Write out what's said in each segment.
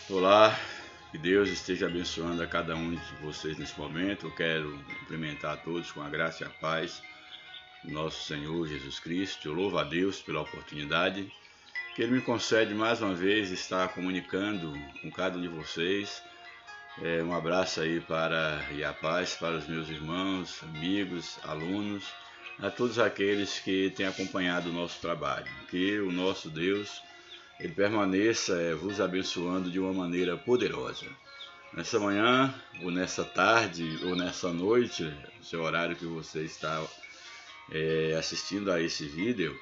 Olá, que Deus esteja abençoando a cada um de vocês nesse momento. Eu quero cumprimentar a todos com a graça e a paz do nosso Senhor Jesus Cristo. Eu louvo a Deus pela oportunidade que Ele me concede mais uma vez estar comunicando com cada um de vocês. Um abraço aí e a paz para os meus irmãos, amigos, alunos, a todos aqueles que têm acompanhado o nosso trabalho. Que o nosso Deus Ele permaneça vos abençoando de uma maneira poderosa. Nessa manhã, ou nessa tarde, ou nessa noite, no seu horário que você está assistindo a esse vídeo,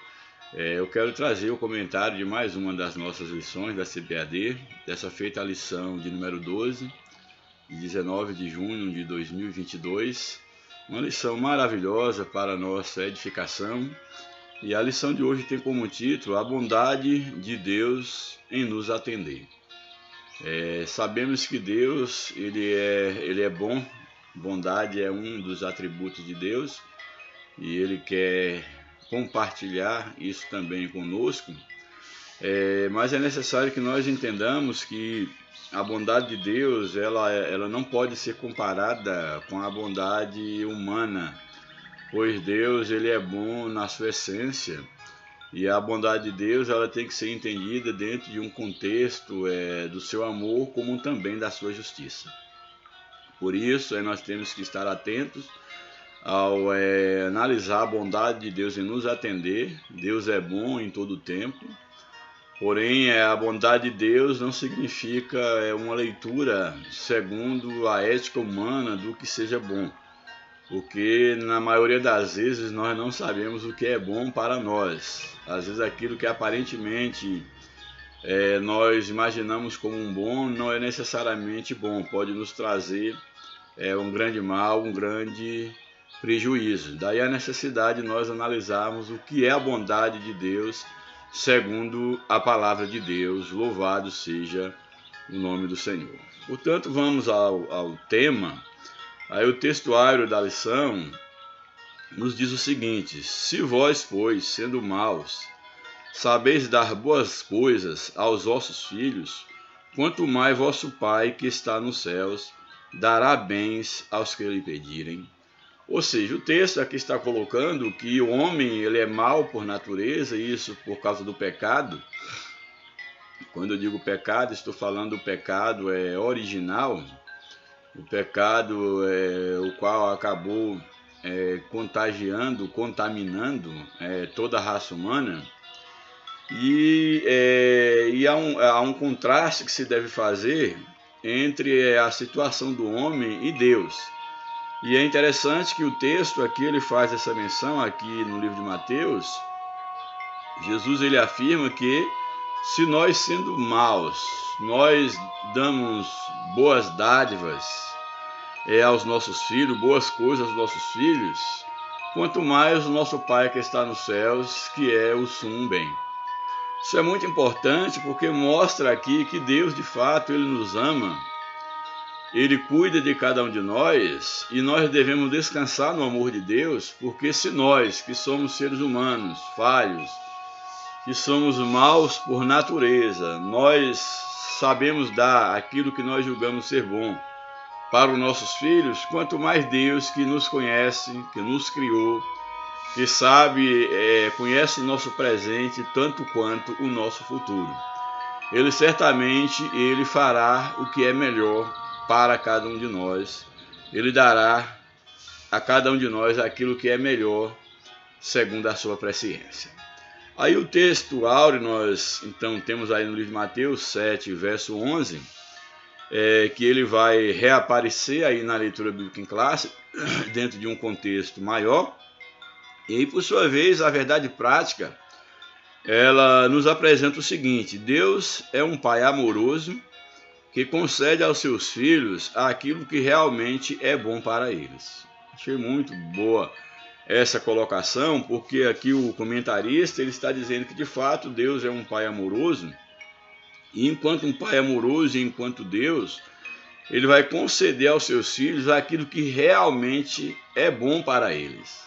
eu quero trazer o comentário de mais uma das nossas lições da CPAD, dessa feita a lição de número 12, de 19 de junho de 2022, uma lição maravilhosa para a nossa edificação. E a lição de hoje tem como título A Bondade de Deus em nos atender. Sabemos que Deus ele é bom, bondade é um dos atributos de Deus e Ele quer compartilhar isso também conosco, mas é necessário que nós entendamos que a bondade de Deus ela não pode ser comparada com a bondade humana, pois Deus ele é bom na sua essência e a bondade de Deus ela tem que ser entendida dentro de um contexto do seu amor como também da sua justiça. Por isso nós temos que estar atentos ao analisar a bondade de Deus em nos atender. Deus é bom em todo o tempo, porém a bondade de Deus não significa uma leitura segundo a ética humana do que seja bom. Porque na maioria das vezes nós não sabemos o que é bom para nós. Às vezes aquilo que aparentemente nós imaginamos como um bom não é necessariamente bom, pode nos trazer um grande mal, um grande prejuízo. Daí a necessidade de nós analisarmos o que é a bondade de Deus segundo a palavra de Deus. Louvado seja o nome do Senhor. Portanto, vamos ao tema. Aí o textuário da lição nos diz o seguinte: se vós, pois, sendo maus, sabeis dar boas coisas aos vossos filhos, quanto mais vosso Pai que está nos céus dará bens aos que lhe pedirem. Ou seja, o texto aqui está colocando que o homem ele é mau por natureza, e isso por causa do pecado. Quando eu digo pecado, estou falando do pecado original, o pecado o qual acabou contaminando toda a raça humana. E há um contraste que se deve fazer entre a situação do homem e Deus. E é interessante que o texto aqui ele faz essa menção aqui no livro de Mateus. Jesus ele afirma que se nós sendo maus, nós damos boas dádivas aos nossos filhos, boas coisas aos nossos filhos, quanto mais o nosso Pai que está nos céus, que é o sumo bem. Isso é muito importante porque mostra aqui que Deus de fato ele nos ama, ele cuida de cada um de nós e nós devemos descansar no amor de Deus, porque se nós que somos seres humanos, falhos, que somos maus por natureza, nós sabemos dar aquilo que nós julgamos ser bom para os nossos filhos, quanto mais Deus que nos conhece, que nos criou, que sabe, conhece o nosso presente tanto quanto o nosso futuro. Ele certamente ele fará o que é melhor para cada um de nós. Ele dará a cada um de nós aquilo que é melhor segundo a sua presciência. Aí o texto áureo nós então temos aí no livro de Mateus 7, verso 11, que ele vai reaparecer aí na leitura bíblica em classe, dentro de um contexto maior. E por sua vez, a verdade prática, ela nos apresenta o seguinte: Deus é um Pai amoroso que concede aos seus filhos aquilo que realmente é bom para eles. Achei muito boa essa colocação, porque aqui o comentarista ele está dizendo que de fato Deus é um Pai amoroso, e enquanto um Pai amoroso e enquanto Deus, ele vai conceder aos seus filhos aquilo que realmente é bom para eles.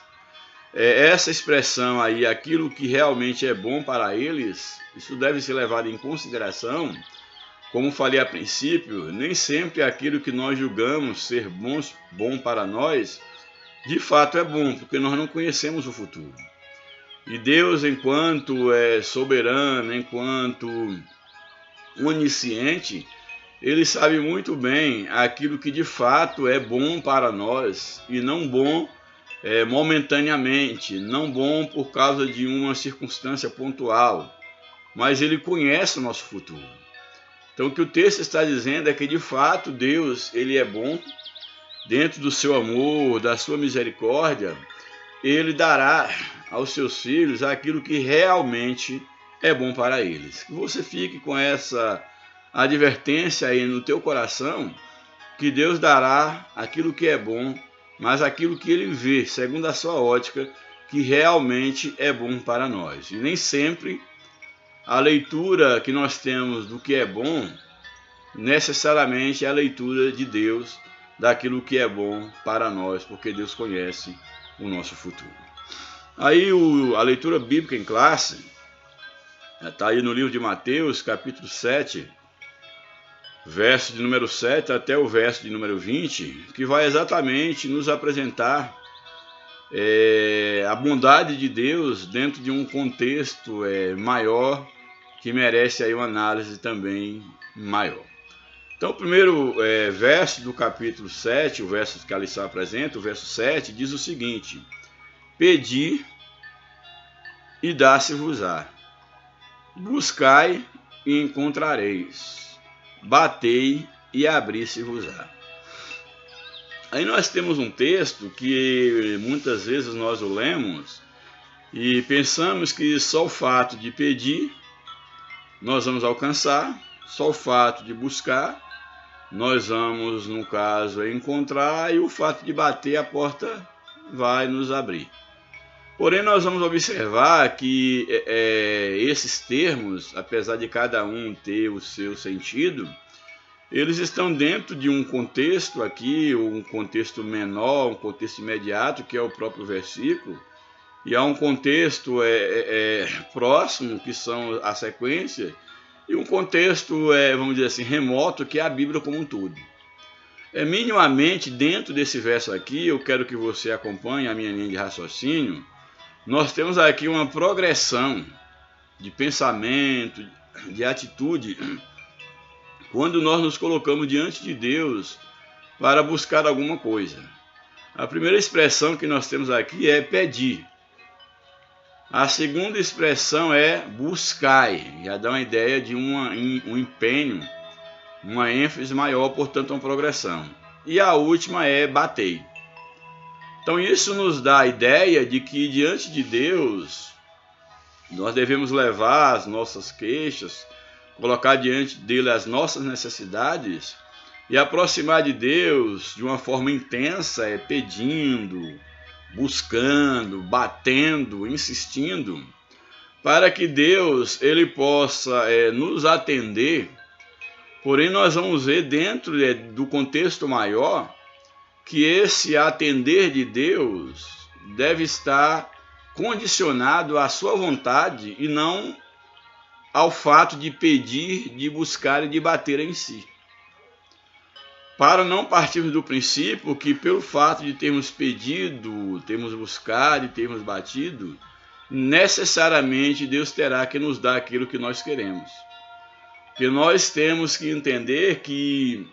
Essa expressão aí, aquilo que realmente é bom para eles, isso deve ser levado em consideração como falei a princípio, nem sempre aquilo que nós julgamos ser bom para nós, de fato é bom, porque nós não conhecemos o futuro. E Deus, enquanto é soberano, enquanto onisciente, Ele sabe muito bem aquilo que de fato é bom para nós e não bom momentaneamente, não bom por causa de uma circunstância pontual, mas Ele conhece o nosso futuro. Então o que o texto está dizendo é que de fato Deus, Ele é bom, dentro do seu amor, da sua misericórdia, Ele dará aos seus filhos aquilo que realmente é bom para eles. Que você fique com essa advertência aí no teu coração, que Deus dará aquilo que é bom, mas aquilo que Ele vê, segundo a sua ótica, que realmente é bom para nós. E nem sempre a leitura que nós temos do que é bom, necessariamente é a leitura de Deus, daquilo que é bom para nós, porque Deus conhece o nosso futuro. Aí a leitura bíblica em classe, está aí no livro de Mateus, capítulo 7, verso de número 7 até o verso de número 20, que vai exatamente nos apresentar a bondade de Deus dentro de um contexto maior, que merece aí uma análise também maior. Então, o primeiro verso do capítulo 7, o verso que a lição apresenta, o verso 7, diz o seguinte: Pedi e dá-se-vos-á, buscai e encontrareis, batei e abri-se-vos-á. Aí nós temos um texto que muitas vezes nós o lemos e pensamos que só o fato de pedir nós vamos alcançar, só o fato de buscar nós vamos, no caso, encontrar, e o fato de bater a porta vai nos abrir. Porém, nós vamos observar que esses termos, apesar de cada um ter o seu sentido, eles estão dentro de um contexto aqui, um contexto menor, um contexto imediato, que é o próprio versículo, e há um contexto próximo, que são a sequência, e um contexto, vamos dizer assim, remoto, que é a Bíblia como um todo. Minimamente, dentro desse verso aqui, eu quero que você acompanhe a minha linha de raciocínio. Nós temos aqui uma progressão de pensamento, de atitude, quando nós nos colocamos diante de Deus para buscar alguma coisa. A primeira expressão que nós temos aqui é pedir. A segunda expressão é buscai, já dá uma ideia de um empenho, uma ênfase maior, portanto uma progressão. E a última é batei. Então isso nos dá a ideia de que diante de Deus nós devemos levar as nossas queixas, colocar diante dele as nossas necessidades e aproximar de Deus de uma forma intensa, pedindo, buscando, batendo, insistindo, para que Deus ele possa nos atender. Porém, nós vamos ver dentro do contexto maior que esse atender de Deus deve estar condicionado à sua vontade e não ao fato de pedir, de buscar e de bater em si. Para não partirmos do princípio que pelo fato de termos pedido, termos buscado e termos batido, necessariamente Deus terá que nos dar aquilo que nós queremos. Porque nós temos que entender que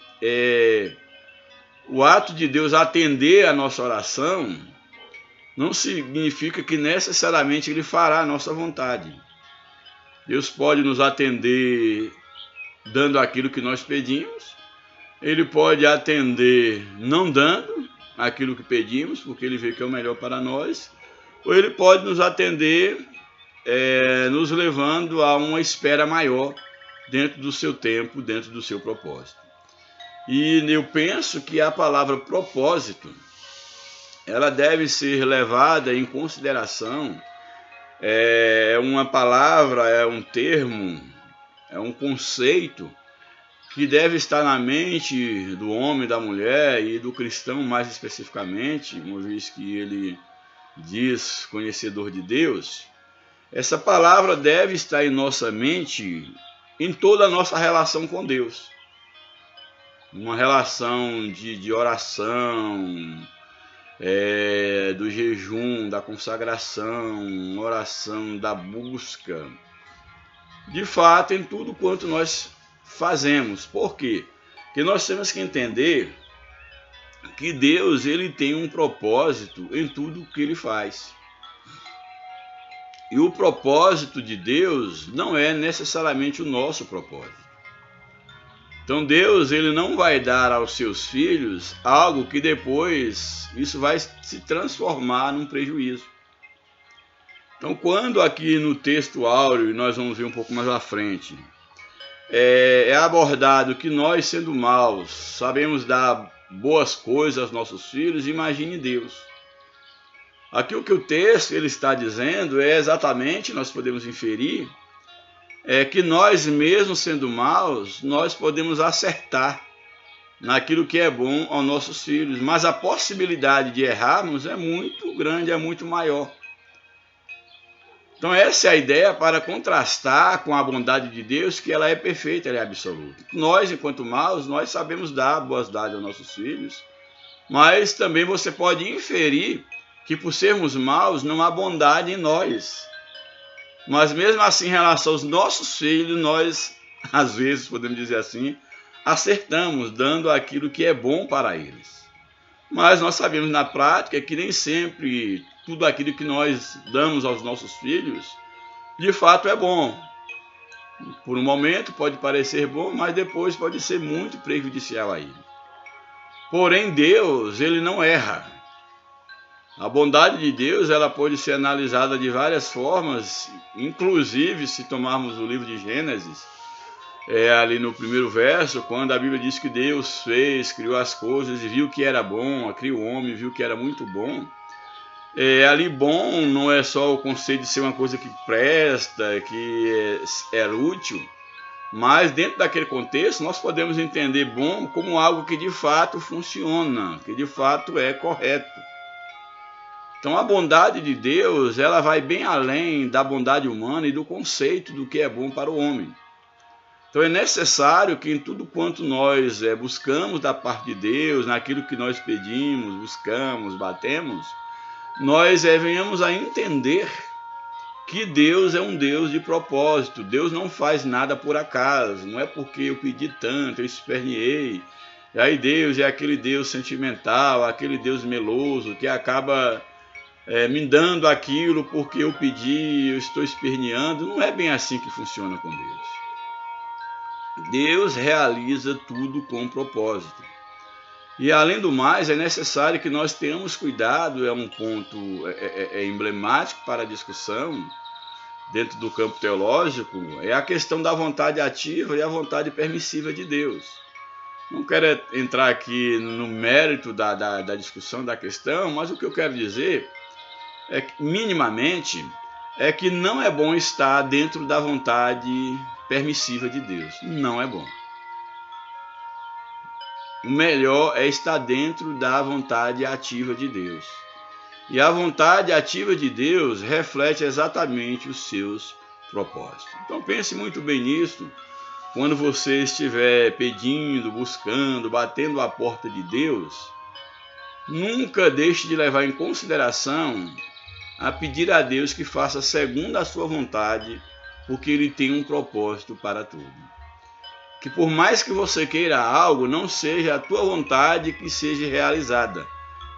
o ato de Deus atender a nossa oração não significa que necessariamente Ele fará a nossa vontade. Deus pode nos atender dando aquilo que nós pedimos, Ele pode atender não dando aquilo que pedimos, porque Ele vê que é o melhor para nós, ou Ele pode nos atender nos levando a uma espera maior dentro do seu tempo, dentro do seu propósito. E eu penso que a palavra propósito, ela deve ser levada em consideração, uma palavra, um termo, um conceito que deve estar na mente do homem, da mulher e do cristão mais especificamente, uma vez que ele diz conhecedor de Deus. Essa palavra deve estar em nossa mente em toda a nossa relação com Deus. Uma relação de oração, do jejum, da consagração, oração, da busca. De fato, em tudo quanto nós fazemos. Por quê? Porque nós temos que entender que Deus, ele tem um propósito em tudo que ele faz. E o propósito de Deus não é necessariamente o nosso propósito. Então Deus, ele não vai dar aos seus filhos algo que depois isso vai se transformar num prejuízo. Então, quando aqui no texto áureo, e nós vamos ver um pouco mais à frente, é abordado que nós, sendo maus, sabemos dar boas coisas aos nossos filhos, imagine Deus. Aqui o que o texto ele está dizendo é exatamente, nós podemos inferir, que nós mesmos sendo maus, nós podemos acertar naquilo que é bom aos nossos filhos, mas a possibilidade de errarmos é muito grande, é muito maior. Então essa é a ideia para contrastar com a bondade de Deus, que ela é perfeita, ela é absoluta. Nós, enquanto maus, nós sabemos dar boas dádivas aos nossos filhos, mas também você pode inferir que por sermos maus não há bondade em nós. Mas mesmo assim, em relação aos nossos filhos, nós, às vezes, podemos dizer assim, acertamos, dando aquilo que é bom para eles. Mas nós sabemos na prática que nem sempre tudo aquilo que nós damos aos nossos filhos, de fato é bom. Por um momento pode parecer bom, mas depois pode ser muito prejudicial a ele. Porém, Deus, ele não erra. A bondade de Deus, ela pode ser analisada de várias formas, inclusive se tomarmos o livro de Gênesis, ali no primeiro verso, quando a Bíblia diz que Deus criou as coisas e viu que era bom, criou o homem e viu que era muito bom. Ali bom não é só o conceito de ser uma coisa que presta, que é útil, mas dentro daquele contexto nós podemos entender bom como algo que de fato funciona, que de fato é correto. Então a bondade de Deus, ela vai bem além da bondade humana e do conceito do que é bom para o homem. Então é necessário que em tudo quanto nós buscamos da parte de Deus, naquilo que nós pedimos, buscamos, batemos, nós venhamos a entender que Deus é um Deus de propósito. Deus não faz nada por acaso, não é porque eu pedi tanto, eu esperneei. E aí Deus é aquele Deus sentimental, aquele Deus meloso que acaba me dando aquilo porque eu pedi, eu estou esperneando. Não é bem assim que funciona com Deus. Deus realiza tudo com propósito. E além do mais, é necessário que nós tenhamos cuidado, é um ponto emblemático para a discussão dentro do campo teológico, é a questão da vontade ativa e a vontade permissiva de Deus. Não quero entrar aqui no mérito da discussão da questão, mas o que eu quero dizer é que, minimamente, é que não é bom estar dentro da vontade permissiva de Deus. Não é bom. O melhor é estar dentro da vontade ativa de Deus. E a vontade ativa de Deus reflete exatamente os seus propósitos. Então pense muito bem nisso. Quando você estiver pedindo, buscando, batendo a porta de Deus, nunca deixe de levar em consideração a pedir a Deus que faça segundo a sua vontade, porque Ele tem um propósito para tudo. Que por mais que você queira algo, não seja a tua vontade que seja realizada,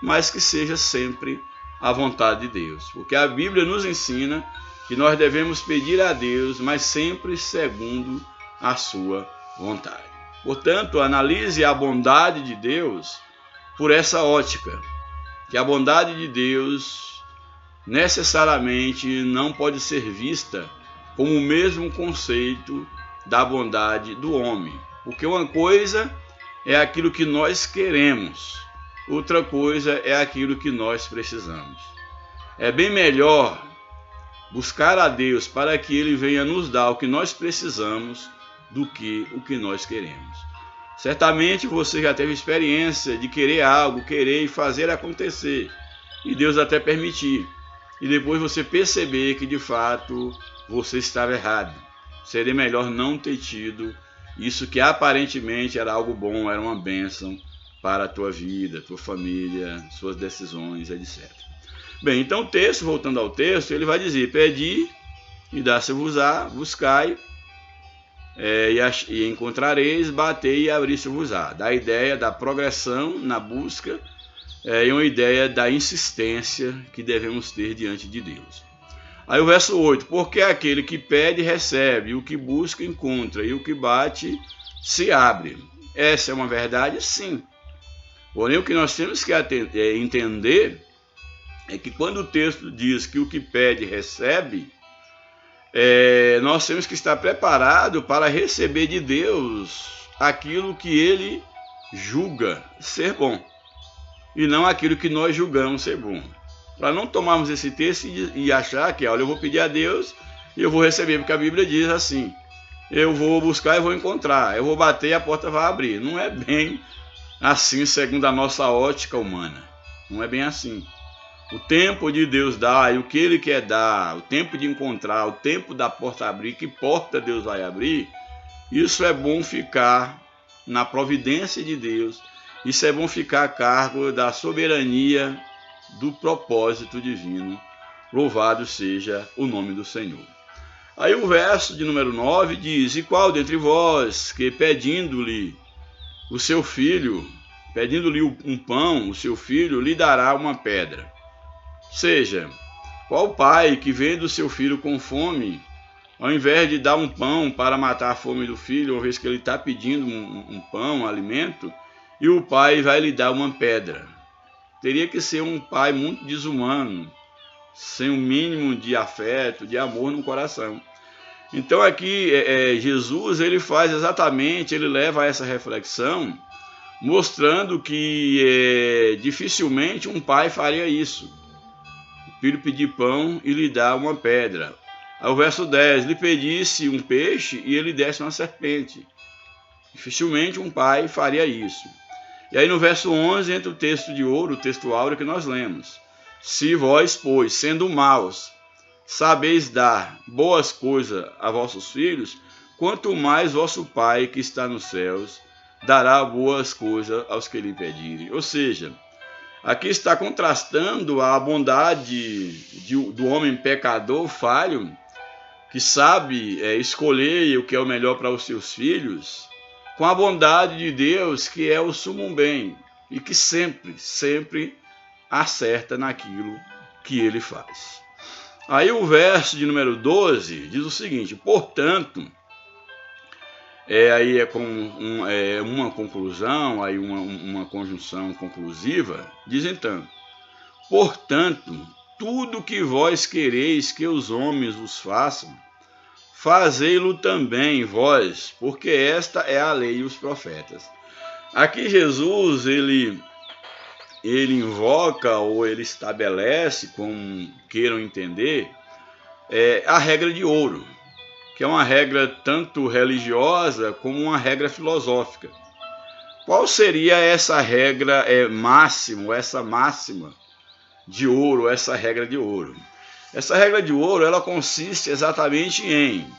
mas que seja sempre a vontade de Deus. Porque a Bíblia nos ensina que nós devemos pedir a Deus, mas sempre segundo a sua vontade. Portanto, analise a bondade de Deus por essa ótica, que a bondade de Deus necessariamente não pode ser vista como o mesmo conceito da bondade do homem, porque uma coisa é aquilo que nós queremos, outra coisa é aquilo que nós precisamos. É bem melhor buscar a Deus para que Ele venha nos dar o que nós precisamos do que o que nós queremos. Certamente você já teve experiência de querer algo, querer e fazer acontecer, e Deus até permitir, e depois você perceber que de fato você estava errado. seria melhor não ter tido isso que aparentemente era algo bom, era uma bênção para a tua vida, tua família, suas decisões, etc. Bem, então o texto, voltando ao texto, ele vai dizer: pedi e dá-se-vos-á, buscai e encontrareis, batei e abri-se-vos-á. Da ideia da progressão na busca e uma ideia da insistência que devemos ter diante de Deus. Aí o verso 8: porque aquele que pede, recebe, o que busca, encontra, e o que bate, se abre. Essa é uma verdade? Sim. Porém, o que nós temos que entender é que quando o texto diz que o que pede, recebe, nós temos que estar preparados para receber de Deus aquilo que Ele julga ser bom, e não aquilo que nós julgamos ser bom. Para não tomarmos esse texto e achar que, olha, eu vou pedir a Deus e eu vou receber, porque a Bíblia diz assim: eu vou buscar e vou encontrar, eu vou bater e a porta vai abrir. Não é bem assim segundo a nossa ótica humana. Não é bem assim. O tempo de Deus dá e o que Ele quer dar, o tempo de encontrar, o tempo da porta abrir, que porta Deus vai abrir, isso é bom ficar na providência de Deus, isso é bom ficar a cargo da soberania do propósito divino. Louvado seja o nome do Senhor. Aí o verso de número 9 diz: e qual dentre vós que pedindo-lhe o seu filho, pedindo-lhe um pão, o seu filho lhe dará uma pedra? Seja, qual pai que vendo o seu filho com fome, ao invés de dar um pão para matar a fome do filho, uma vez que ele está pedindo um pão, um alimento, e o pai vai lhe dar uma pedra? Teria que ser um pai muito desumano, sem um mínimo de afeto, de amor no coração. Então aqui Jesus ele faz exatamente, ele leva a essa reflexão, mostrando que dificilmente um pai faria isso. Filho pedir pão e lhe dá uma pedra. Aí o verso 10: lhe pedisse um peixe e ele desse uma serpente. Dificilmente um pai faria isso. E aí no verso 11 entra o texto de ouro, o texto áureo que nós lemos: se vós, pois, sendo maus, sabeis dar boas coisas a vossos filhos, quanto mais vosso Pai que está nos céus dará boas coisas aos que lhe pedirem. Ou seja, aqui está contrastando a bondade do homem pecador, falho, que sabe escolher o que é o melhor para os seus filhos, com a bondade de Deus, que é o sumo bem, e que sempre acerta naquilo que ele faz. Aí o verso de número 12 diz o seguinte: portanto, aí uma conclusão, aí uma conjunção conclusiva, diz então: portanto, tudo que vós quereis que os homens vos façam, fazei-lo também vós, porque esta é a lei e os profetas. Aqui Jesus, ele invoca ou ele estabelece, como queiram entender, a regra de ouro, que é uma regra tanto religiosa como uma regra filosófica. Qual seria essa regra máxima, essa máxima de ouro, essa regra de ouro? Essa regra de ouro, ela consiste exatamente em: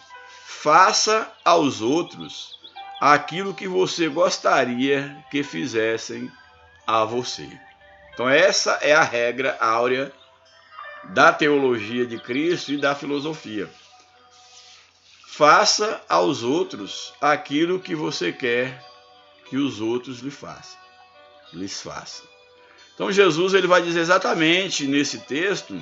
faça aos outros aquilo que você gostaria que fizessem a você. Então essa é a regra áurea da teologia de Cristo e da filosofia. Faça aos outros aquilo que você quer que os outros lhes façam. Então Jesus ele vai dizer exatamente nesse texto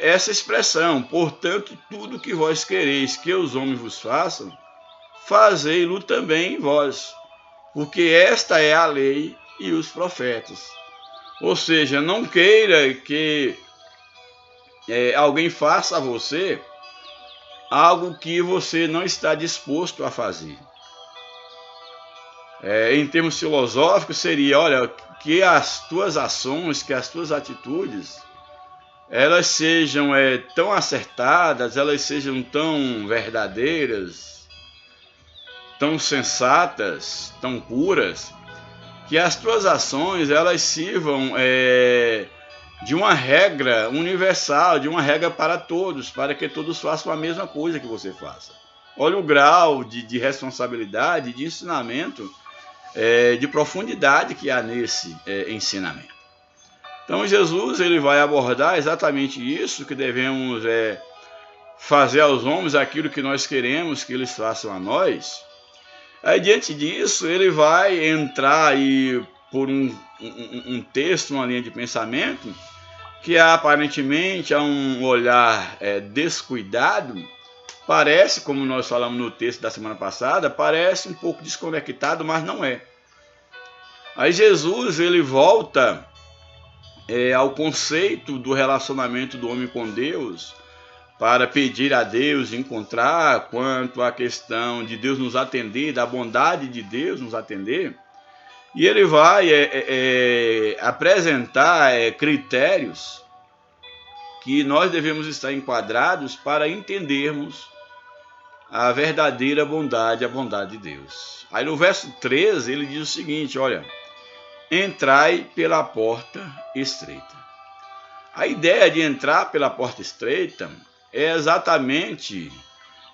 essa expressão: portanto, tudo que vós quereis que os homens vos façam, fazei-lo também vós, porque esta é a lei e os profetas. Ou seja, não queira que alguém faça a você algo que você não está disposto a fazer. Em termos filosóficos seria: olha, que as tuas ações, que as tuas atitudes, elas sejam tão acertadas, elas sejam tão verdadeiras, tão sensatas, tão puras, que as tuas ações elas sirvam de uma regra universal, de uma regra para todos, para que todos façam a mesma coisa que você faça. Olha o grau de responsabilidade, de ensinamento, de profundidade que há nesse ensinamento. Então Jesus ele vai abordar exatamente isso, que devemos fazer aos homens aquilo que nós queremos que eles façam a nós. Aí diante disso ele vai entrar aí por um texto, uma linha de pensamento, que aparentemente a um olhar descuidado, parece, como nós falamos no texto da semana passada, parece um pouco desconectado, mas não é. Aí Jesus ele volta ao conceito do relacionamento do homem com Deus, para pedir a Deus, encontrar, quanto à questão de Deus nos atender, da bondade de Deus nos atender, e ele vai apresentar critérios que nós devemos estar enquadrados para entendermos a verdadeira bondade, a bondade de Deus. Aí no verso 13 ele diz o seguinte, olha, entrai pela porta estreita. A ideia de entrar pela porta estreita é exatamente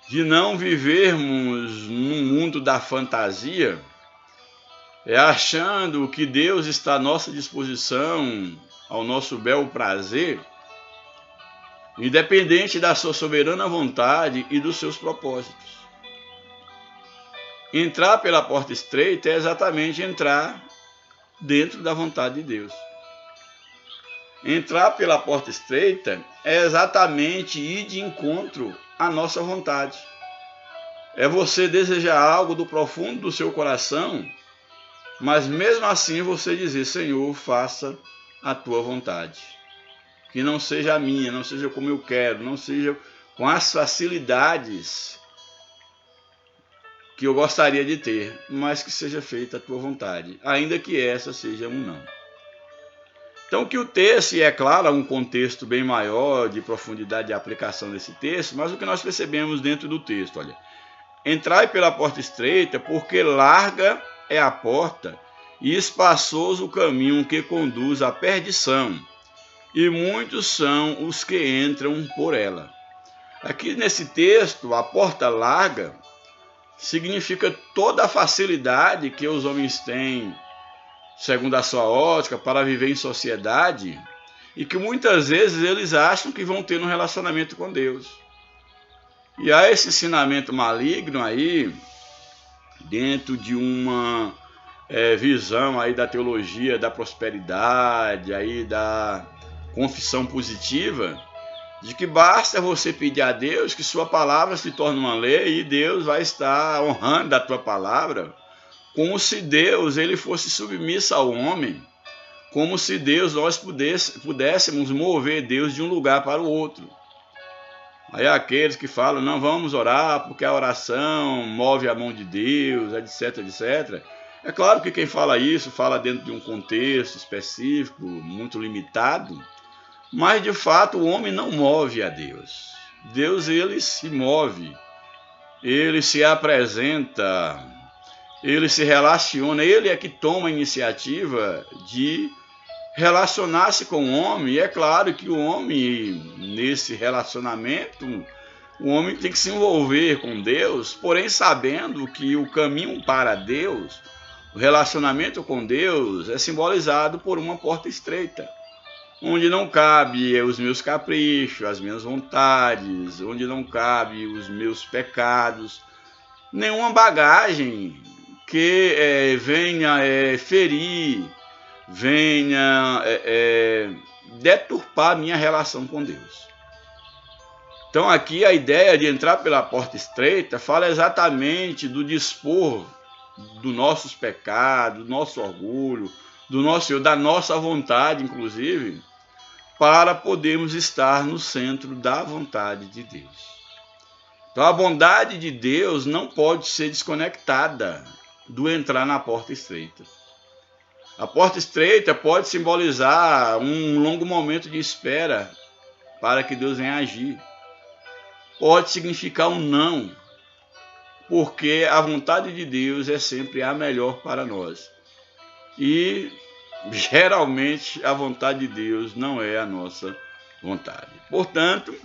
de não vivermos num mundo da fantasia, achando que Deus está à nossa disposição, ao nosso bel prazer, independente da sua soberana vontade e dos seus propósitos. Entrar pela porta estreita é exatamente entrar dentro da vontade de Deus. Entrar pela porta estreita é exatamente ir de encontro à nossa vontade. É você desejar algo do profundo do seu coração, mas mesmo assim você dizer, Senhor, faça a tua vontade. Que não seja a minha, não seja como eu quero, não seja com as facilidades que eu gostaria de ter, mas que seja feita a tua vontade, ainda que essa seja um não. Então que o texto, e é claro, há um contexto bem maior de profundidade de aplicação desse texto, mas o que nós percebemos dentro do texto, olha, entrai pela porta estreita, porque larga é a porta e espaçoso o caminho que conduz à perdição, e muitos são os que entram por ela. Aqui nesse texto, a porta larga significa toda a facilidade que os homens têm, segundo a sua ótica, para viver em sociedade, e que muitas vezes eles acham que vão ter um relacionamento com Deus. E há esse ensinamento maligno aí, dentro de uma visão aí da teologia da prosperidade, aí da confissão positiva, de que basta você pedir a Deus que sua palavra se torne uma lei e Deus vai estar honrando a tua palavra, como se Deus ele fosse submisso ao homem, como se Deus nós pudéssemos mover Deus de um lugar para o outro. Aí aqueles que falam, não vamos orar porque a oração move a mão de Deus, etc, etc. É claro que quem fala isso fala dentro de um contexto específico, muito limitado, mas de fato o homem não move a Deus. Deus ele se move, ele se apresenta, ele se relaciona, ele é que toma a iniciativa de relacionar-se com o homem. E é claro que o homem, nesse relacionamento, o homem tem que se envolver com Deus, porém sabendo que o caminho para Deus, o relacionamento com Deus, é simbolizado por uma porta estreita, onde não cabe os meus caprichos, as minhas vontades, onde não cabe os meus pecados, nenhuma bagagem que venha ferir, venha deturpar minha relação com Deus. Então aqui a ideia de entrar pela porta estreita fala exatamente do dispor dos nossos pecados, do nosso orgulho, da nossa vontade, inclusive, para podermos estar no centro da vontade de Deus. Então a bondade de Deus não pode ser desconectada do entrar na porta estreita. A porta estreita pode simbolizar um longo momento de espera para que Deus venha agir. Pode significar um não, porque a vontade de Deus é sempre a melhor para nós. E geralmente a vontade de Deus não é a nossa vontade. Portanto,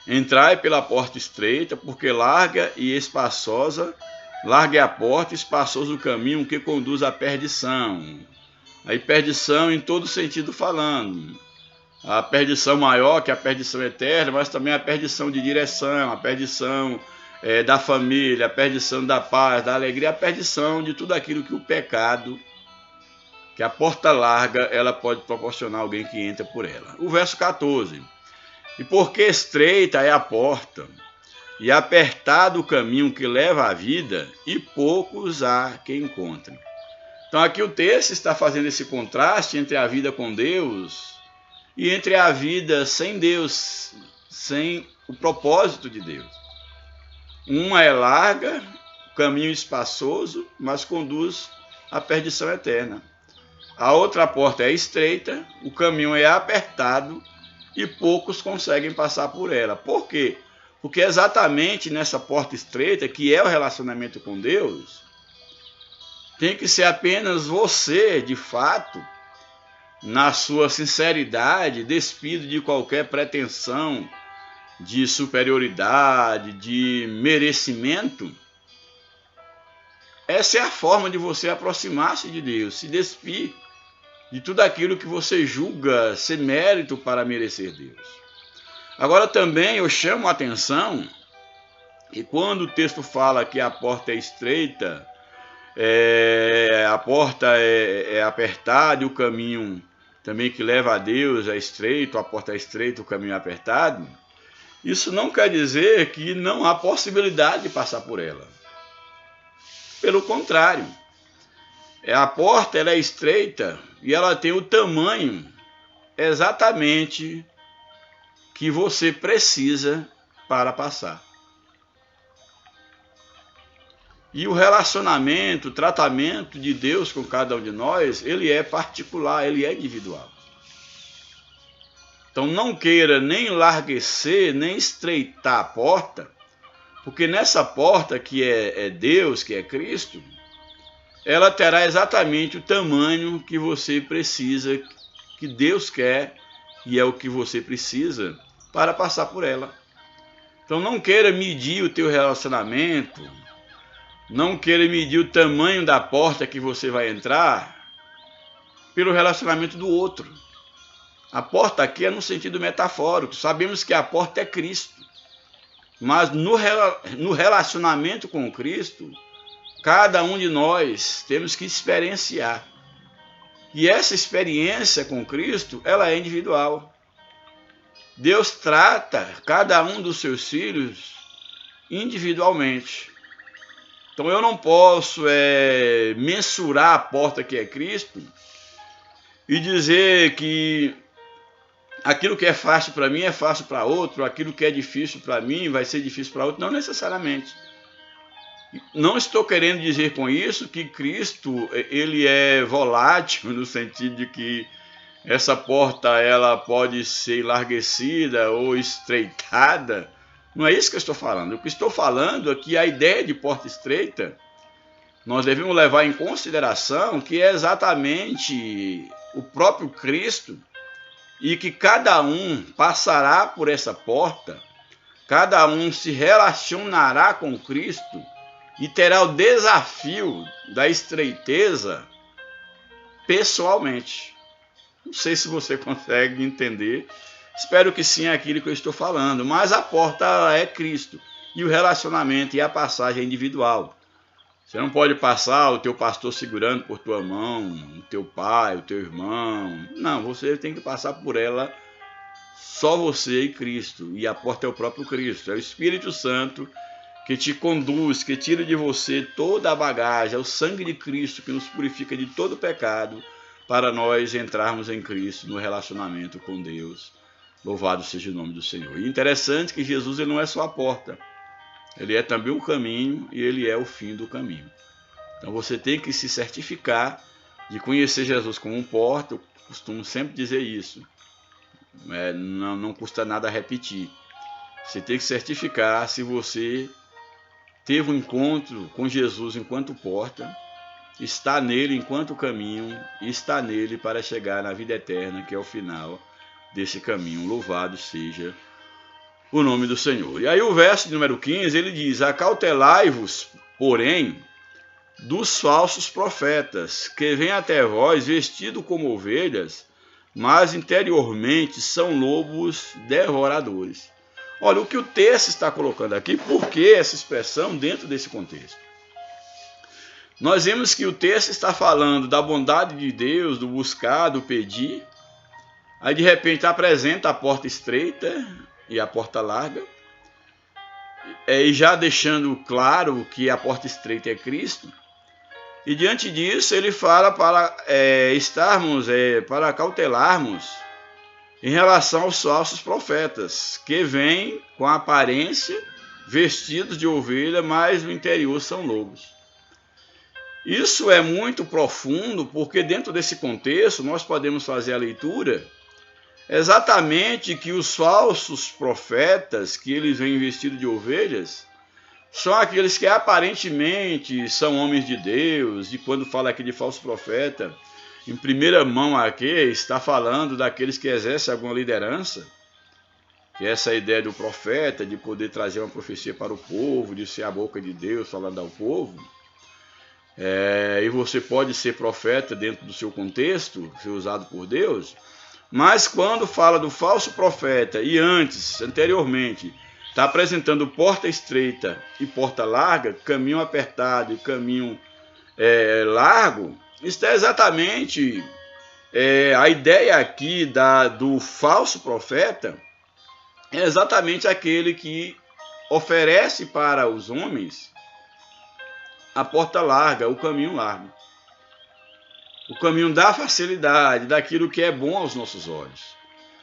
entrai pela porta estreita, porque larga é a porta e espaçoso o caminho que conduz à perdição. Aí perdição em todo sentido falando. A perdição maior, que é a perdição eterna, mas também a perdição de direção, a perdição da família, a perdição da paz, da alegria, a perdição de tudo aquilo que o pecado, que a porta larga, ela pode proporcionar a alguém que entra por ela. O verso 14. E porque estreita é a porta, e apertado o caminho que leva à vida, e poucos há que encontrem. Então aqui o texto está fazendo esse contraste entre a vida com Deus e entre a vida sem Deus, sem o propósito de Deus. Uma é larga, caminho espaçoso, mas conduz à perdição eterna. A outra porta é estreita, o caminho é apertado e poucos conseguem passar por ela. Por quê? Porque exatamente nessa porta estreita, que é o relacionamento com Deus, tem que ser apenas você, de fato, na sua sinceridade, despido de qualquer pretensão de superioridade, de merecimento. Essa é a forma de você aproximar-se de Deus, se despir de tudo aquilo que você julga ser mérito para merecer Deus. Agora também eu chamo a atenção que quando o texto fala que a porta é estreita, a porta é apertada e o caminho também que leva a Deus é estreito, a porta é estreita, o caminho é apertado, isso não quer dizer que não há possibilidade de passar por ela. Pelo contrário, a porta ela é estreita e ela tem o tamanho exatamente que você precisa para passar. E o relacionamento, o tratamento de Deus com cada um de nós, ele é particular, ele é individual. Então não queira nem enlarguecer, nem estreitar a porta, porque nessa porta que é Deus, que é Cristo, ela terá exatamente o tamanho que você precisa, que Deus quer, e é o que você precisa para passar por ela. Então não queira medir o teu relacionamento, não queira medir o tamanho da porta que você vai entrar pelo relacionamento do outro. A porta aqui é no sentido metafórico. Sabemos que a porta é Cristo. Mas no relacionamento com Cristo, cada um de nós temos que experienciar. E essa experiência com Cristo, ela é individual. Deus trata cada um dos seus filhos individualmente. Então eu não posso mensurar a porta que é Cristo e dizer que aquilo que é fácil para mim é fácil para outro, aquilo que é difícil para mim vai ser difícil para outro. Não necessariamente. Não estou querendo dizer com isso que Cristo ele é volátil, no sentido de que essa porta ela pode ser enlarguecida ou estreitada. Não é isso que eu estou falando. O que estou falando é que a ideia de porta estreita, nós devemos levar em consideração que é exatamente o próprio Cristo e que cada um passará por essa porta, cada um se relacionará com Cristo e terá o desafio da estreiteza pessoalmente. Não sei se você consegue entender. Espero que sim, é aquilo que eu estou falando. Mas a porta é Cristo. E o relacionamento e a passagem é individual. Você não pode passar o teu pastor segurando por tua mão, o teu pai, o teu irmão. Não, você tem que passar por ela só você e Cristo. E a porta é o próprio Cristo. É o Espírito Santo que te conduz, que tira de você toda a bagagem. É o sangue de Cristo que nos purifica de todo pecado para nós entrarmos em Cristo no relacionamento com Deus. Louvado seja o nome do Senhor. E interessante que Jesus ele não é só a porta. Ele é também o caminho e ele é o fim do caminho. Então você tem que se certificar de conhecer Jesus como porta. Eu costumo sempre dizer isso. Não custa nada repetir. Você tem que certificar se você teve um encontro com Jesus enquanto porta está nele enquanto caminham e está nele para chegar na vida eterna, que é o final desse caminho. Louvado seja o nome do Senhor. E aí o verso de número 15, ele diz: acautelai-vos, porém, dos falsos profetas, que vêm até vós vestidos como ovelhas, mas interiormente são lobos devoradores. Olha, o que o texto está colocando aqui, por que essa expressão dentro desse contexto? Nós vemos que o texto está falando da bondade de Deus, do buscar, do pedir. Aí de repente apresenta a porta estreita e a porta larga, e já deixando claro que a porta estreita é Cristo. E diante disso ele fala para para cautelarmos em relação aos falsos profetas, que vêm com a aparência vestidos de ovelha, mas no interior são lobos. Isso é muito profundo, porque dentro desse contexto nós podemos fazer a leitura exatamente que os falsos profetas, que eles vêm vestidos de ovelhas, são aqueles que aparentemente são homens de Deus. E quando fala aqui de falso profeta, em primeira mão aqui está falando daqueles que exercem alguma liderança, que é essa ideia do profeta, de poder trazer uma profecia para o povo, de ser a boca de Deus falando ao povo. E você pode ser profeta dentro do seu contexto, ser usado por Deus, mas quando fala do falso profeta e anteriormente, está apresentando porta estreita e porta larga, caminho apertado e caminho largo, isso é exatamente a ideia aqui do falso profeta, é exatamente aquele que oferece para os homens a porta larga, o caminho largo. O caminho da facilidade, daquilo que é bom aos nossos olhos.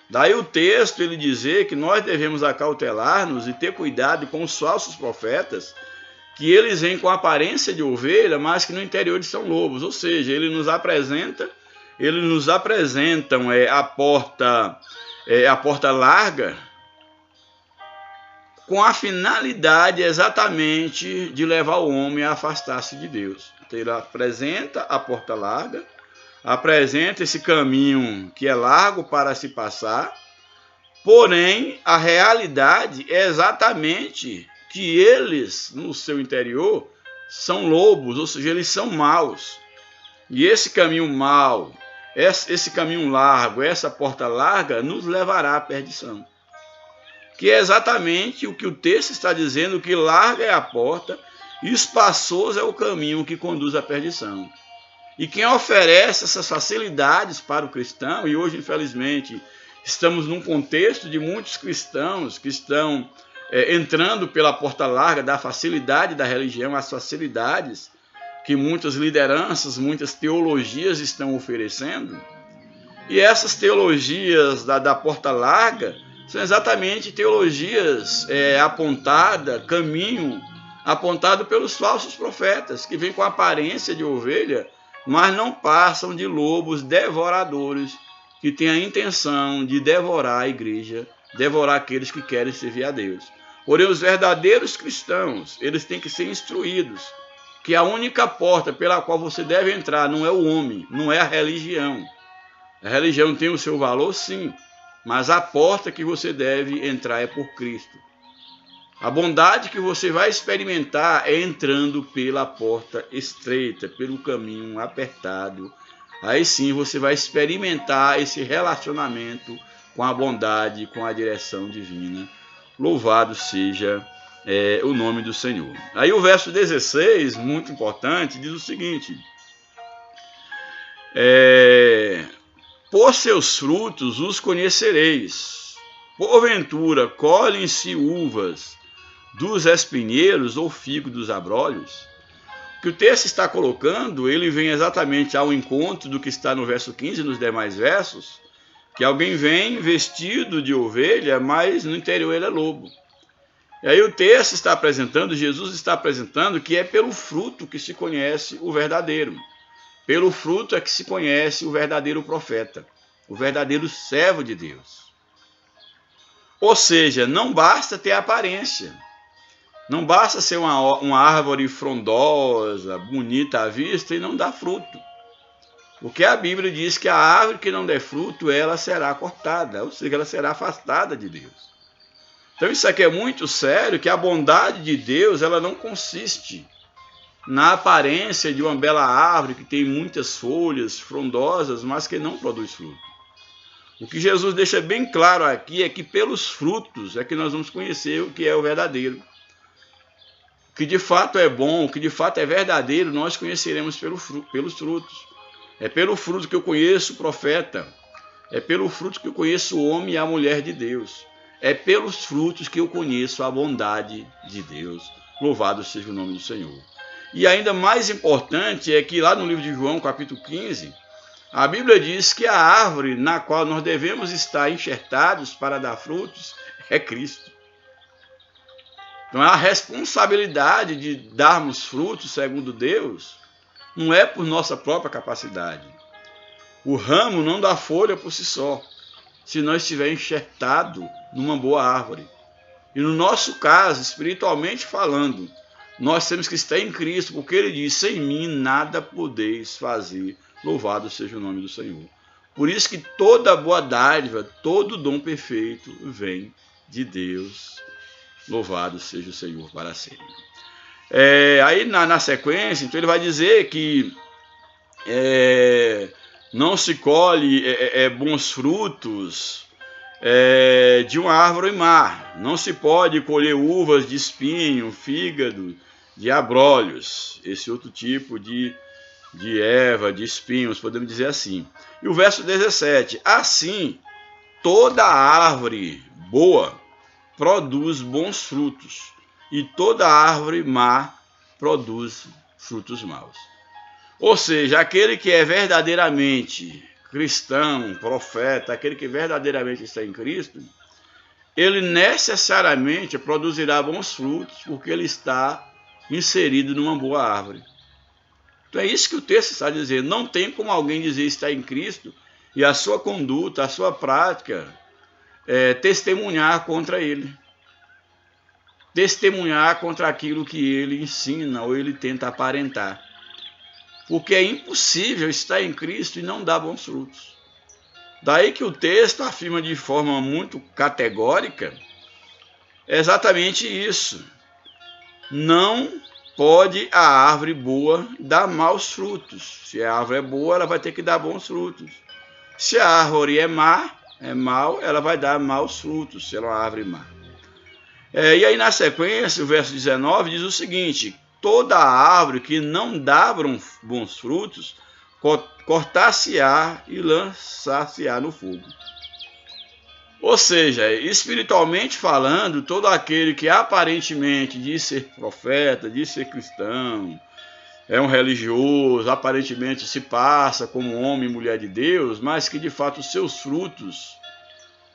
Daí o texto ele dizer que nós devemos acautelar-nos e ter cuidado com os falsos profetas, que eles vêm com a aparência de ovelha, mas que no interior eles são lobos. Ou seja, eles nos apresentam a porta larga, com a finalidade exatamente de levar o homem a afastar-se de Deus. Então ele apresenta a porta larga, apresenta esse caminho que é largo para se passar, porém a realidade é exatamente que eles, no seu interior, são lobos, ou seja, eles são maus. E esse caminho mau, esse caminho largo, essa porta larga, nos levará à perdição. Que é exatamente o que o texto está dizendo, que larga é a porta e espaçoso é o caminho que conduz à perdição. E quem oferece essas facilidades para o cristão, e hoje, infelizmente, estamos num contexto de muitos cristãos que estão entrando pela porta larga da facilidade da religião, as facilidades que muitas lideranças, muitas teologias estão oferecendo. E essas teologias da porta larga são exatamente teologias caminho apontado pelos falsos profetas, que vêm com a aparência de ovelha, mas não passam de lobos devoradores, que têm a intenção de devorar a igreja, devorar aqueles que querem servir a Deus. Porém, os verdadeiros cristãos, eles têm que ser instruídos que a única porta pela qual você deve entrar não é o homem, não é a religião. A religião tem o seu valor, sim, mas a porta que você deve entrar é por Cristo. A bondade que você vai experimentar é entrando pela porta estreita, pelo caminho apertado. Aí sim você vai experimentar esse relacionamento com a bondade, com a direção divina. Louvado seja o nome do Senhor. Aí o verso 16, muito importante, diz o seguinte: por seus frutos os conhecereis. Porventura colhem-se uvas dos espinheiros ou figo dos abrolhos? O que o texto está colocando, ele vem exatamente ao encontro do que está no verso 15 e nos demais versos, que alguém vem vestido de ovelha, mas no interior ele é lobo. E aí o texto está apresentando, Jesus está apresentando que é pelo fruto que se conhece o verdadeiro. Pelo fruto é que se conhece o verdadeiro profeta, o verdadeiro servo de Deus. Ou seja, não basta ter aparência. Não basta ser uma árvore frondosa, bonita à vista e não dar fruto. Porque a Bíblia diz que a árvore que não der fruto, ela será cortada, ou seja, ela será afastada de Deus. Então isso aqui é muito sério, que a bondade de Deus, ela não consiste na aparência de uma bela árvore que tem muitas folhas frondosas, mas que não produz fruto. O que Jesus deixa bem claro aqui é que pelos frutos é que nós vamos conhecer o que é o verdadeiro. O que de fato é bom, o que de fato é verdadeiro, nós conheceremos pelos frutos. É pelo fruto que eu conheço o profeta. É pelo fruto que eu conheço o homem e a mulher de Deus. É pelos frutos que eu conheço a bondade de Deus. Louvado seja o nome do Senhor. E ainda mais importante é que lá no livro de João, capítulo 15, a Bíblia diz que a árvore na qual nós devemos estar enxertados para dar frutos é Cristo. Então a responsabilidade de darmos frutos segundo Deus não é por nossa própria capacidade. O ramo não dá folha por si só, se não estiver enxertado numa boa árvore. E no nosso caso, espiritualmente falando, nós temos que estar em Cristo, porque ele diz, sem mim nada podeis fazer, louvado seja o nome do Senhor. Por isso que toda boa dádiva, todo dom perfeito vem de Deus, louvado seja o Senhor para sempre. Aí na sequência, então ele vai dizer que não se colhe bons frutos de uma árvore má. Não se pode colher uvas de espinho, fígado, de abrolhos, esse outro tipo de erva, de espinhos, podemos dizer assim. E o verso 17, assim toda árvore boa produz bons frutos, e toda árvore má produz frutos maus. Ou seja, aquele que é verdadeiramente cristão, profeta, aquele que verdadeiramente está em Cristo, ele necessariamente produzirá bons frutos, porque ele está inserido numa boa árvore. Então é isso que o texto está dizendo. Não tem como alguém dizer estar em Cristo e a sua conduta, a sua prática, testemunhar contra ele. Testemunhar contra aquilo que ele ensina ou ele tenta aparentar. Porque é impossível estar em Cristo e não dar bons frutos. Daí que o texto afirma de forma muito categórica exatamente isso. Não pode a árvore boa dar maus frutos. Se a árvore é boa, ela vai ter que dar bons frutos. Se a árvore é má, é mau, ela vai dar maus frutos, se ela é uma árvore má. E aí na sequência, o verso 19 diz o seguinte, toda árvore que não dá bons frutos, cortar-se-á e lançar-se-á no fogo. Ou seja, espiritualmente falando, todo aquele que aparentemente diz ser profeta, diz ser cristão, é um religioso, aparentemente se passa como homem e mulher de Deus, mas que de fato os seus frutos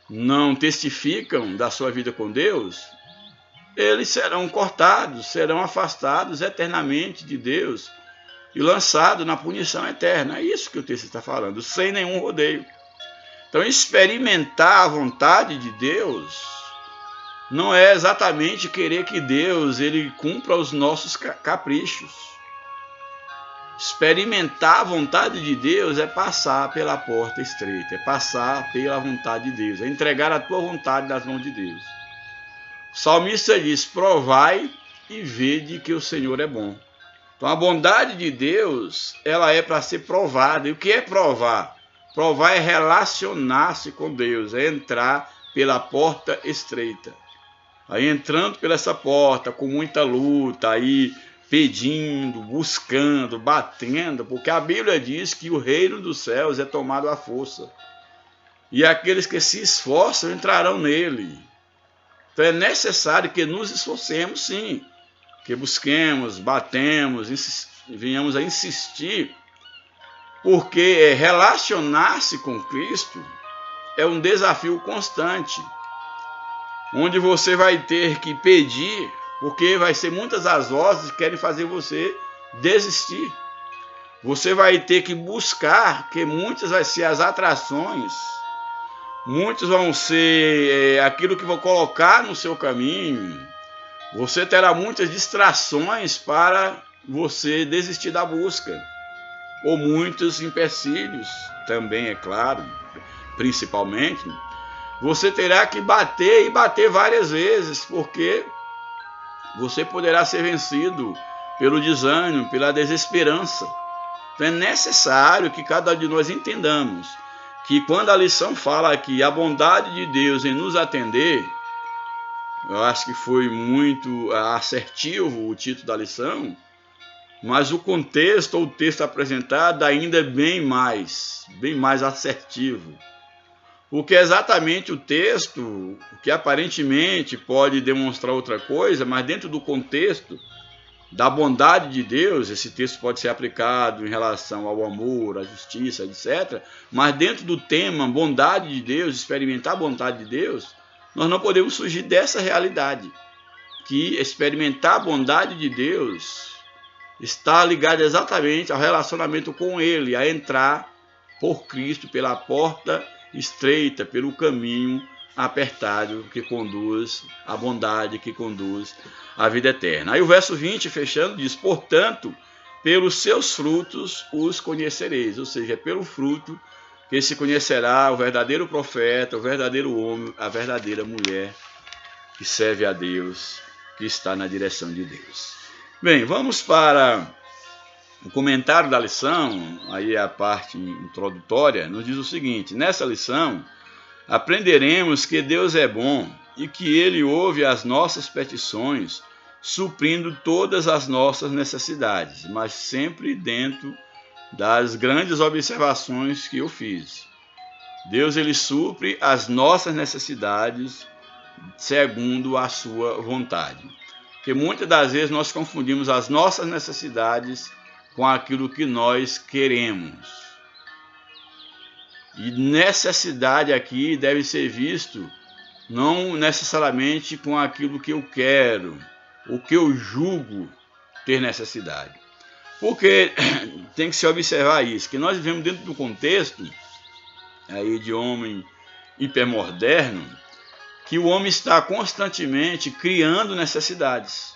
não testificam da sua vida com Deus, eles serão cortados, serão afastados eternamente de Deus e lançados na punição eterna. É isso que o texto está falando, sem nenhum rodeio. Então, experimentar a vontade de Deus não é exatamente querer que Deus ele cumpra os nossos caprichos. Experimentar a vontade de Deus é passar pela porta estreita, é passar pela vontade de Deus, é entregar a tua vontade nas mãos de Deus. O salmista diz, provai e vede que o Senhor é bom. Então a bondade de Deus, ela é para ser provada. E o que é provar? Provar é relacionar-se com Deus, é entrar pela porta estreita. Aí entrando por essa porta com muita luta, aí pedindo, buscando, batendo, porque a Bíblia diz que o reino dos céus é tomado à força. E aqueles que se esforçam entrarão nele. Então é necessário que nos esforcemos sim, que busquemos, batemos, venhamos a insistir, porque relacionar-se com Cristo é um desafio constante, onde você vai ter que pedir, porque vai ser muitas as vozes que querem fazer você desistir. Você vai ter que buscar, que muitas vai ser as atrações, muitos vão ser aquilo que vão colocar no seu caminho, Você terá muitas distrações para você desistir da busca, ou muitos empecilhos também, é claro, principalmente. Você terá que bater e bater várias vezes, porque você poderá ser vencido pelo desânimo, pela desesperança. Então é necessário que cada um de nós entendamos que quando a lição fala aqui a bondade de Deus em nos atender, eu acho que foi muito assertivo o título da lição, mas o contexto ou o texto apresentado ainda é bem mais assertivo. Porque é exatamente o texto que aparentemente pode demonstrar outra coisa, mas dentro do contexto da bondade de Deus, esse texto pode ser aplicado em relação ao amor, à justiça, etc. Mas dentro do tema bondade de Deus, experimentar a bondade de Deus, nós não podemos fugir dessa realidade, que experimentar a bondade de Deus está ligado exatamente ao relacionamento com Ele, a entrar por Cristo pela porta estreita, pelo caminho apertado que conduz à bondade, que conduz à vida eterna. Aí o verso 20, fechando, diz: portanto, pelos seus frutos os conhecereis, ou seja, é pelo fruto que se conhecerá o verdadeiro profeta, o verdadeiro homem, a verdadeira mulher que serve a Deus, que está na direção de Deus. Bem, vamos para o comentário da lição, aí a parte introdutória, nos diz o seguinte: nessa lição, aprenderemos que Deus é bom e que Ele ouve as nossas petições, suprindo todas as nossas necessidades, mas sempre dentro das grandes observações que eu fiz. Deus, Ele supre as nossas necessidades segundo a sua vontade. Porque muitas das vezes nós confundimos as nossas necessidades com aquilo que nós queremos. E necessidade aqui deve ser visto não necessariamente com aquilo que eu quero, o que eu julgo ter necessidade. Porque tem que se observar isso, que nós vivemos dentro do contexto aí de homem hipermoderno, que o homem está constantemente criando necessidades.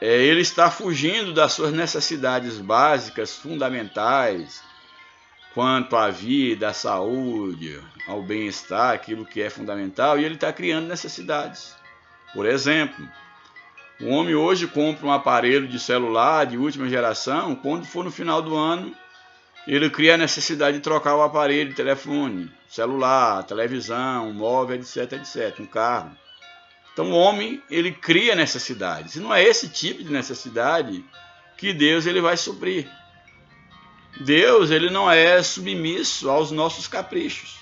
Ele está fugindo das suas necessidades básicas, fundamentais, quanto à vida, à saúde, ao bem-estar, aquilo que é fundamental, e ele está criando necessidades. Por exemplo, o homem hoje compra um aparelho de celular de última geração, quando for no final do ano, ele cria a necessidade de trocar o aparelho de telefone, celular, televisão, móvel, etc, etc, um carro. Então o homem, ele cria necessidades. E não é esse tipo de necessidade que Deus ele vai suprir. Deus, ele não é submisso aos nossos caprichos.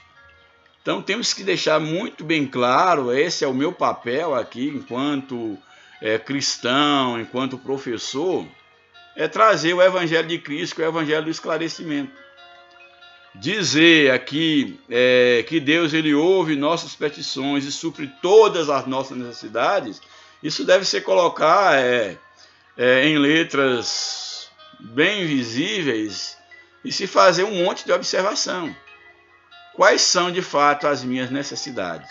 Então temos que deixar muito bem claro, esse é o meu papel aqui enquanto cristão, enquanto professor, é trazer o Evangelho de Cristo, que é o Evangelho do esclarecimento. Dizer aqui que Deus ele ouve nossas petições e supre todas as nossas necessidades, isso deve ser colocar em letras bem visíveis e se fazer um monte de observação. Quais são de fato as minhas necessidades?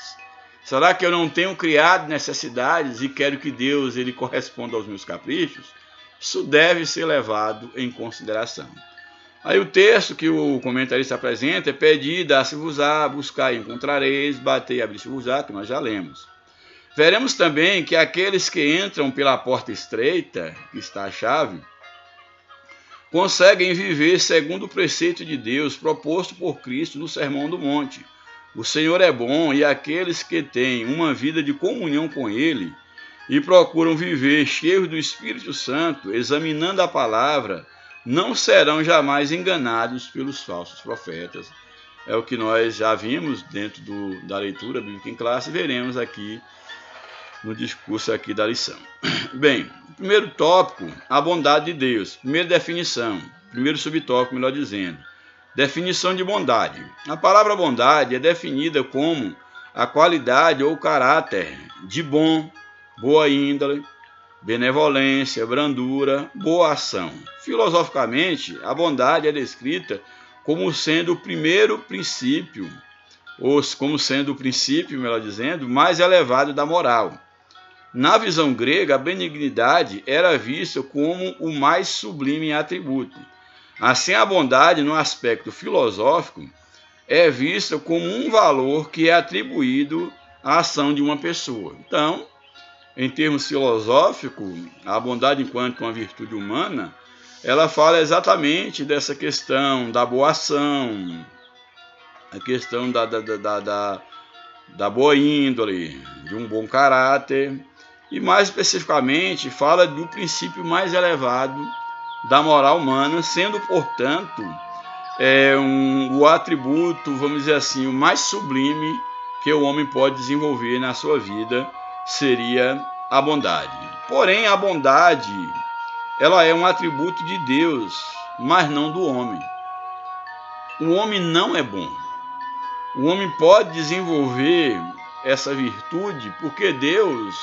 Será que eu não tenho criado necessidades e quero que Deus ele corresponda aos meus caprichos? Isso deve ser levado em consideração. Aí o texto que o comentarista apresenta é: pedi, dá-se-vos-á, buscar e encontrareis, bater e abrir-se-vos-á, que nós já lemos. Veremos também que aqueles que entram pela porta estreita, que está a chave, conseguem viver segundo o preceito de Deus proposto por Cristo no Sermão do Monte. O Senhor é bom e aqueles que têm uma vida de comunhão com Ele e procuram viver cheios do Espírito Santo, examinando a palavra, não serão jamais enganados pelos falsos profetas. É o que nós já vimos dentro da leitura bíblica em classe, veremos aqui no discurso aqui da lição. Bem, primeiro tópico, a bondade de Deus. Primeira definição, primeiro subtópico, melhor dizendo. Definição de bondade. A palavra bondade é definida como a qualidade ou caráter de bom, boa índole, benevolência, brandura, boa ação. Filosoficamente, a bondade é descrita como sendo o primeiro princípio ou como sendo o princípio, melhor dizendo, mais elevado da moral. Na visão grega, a benignidade era vista como o mais sublime atributo. Assim, a bondade, no aspecto filosófico, é vista como um valor que é atribuído à ação de uma pessoa. Então, em termos filosóficos, a bondade enquanto uma virtude humana, ela fala exatamente dessa questão da boa ação, a questão da boa índole, de um bom caráter, e mais especificamente fala do princípio mais elevado da moral humana, sendo, portanto, o atributo, vamos dizer assim, o mais sublime que o homem pode desenvolver na sua vida seria a bondade. Porém, a bondade, ela é um atributo de Deus, mas não do homem. O homem não é bom. O homem pode desenvolver essa virtude porque Deus,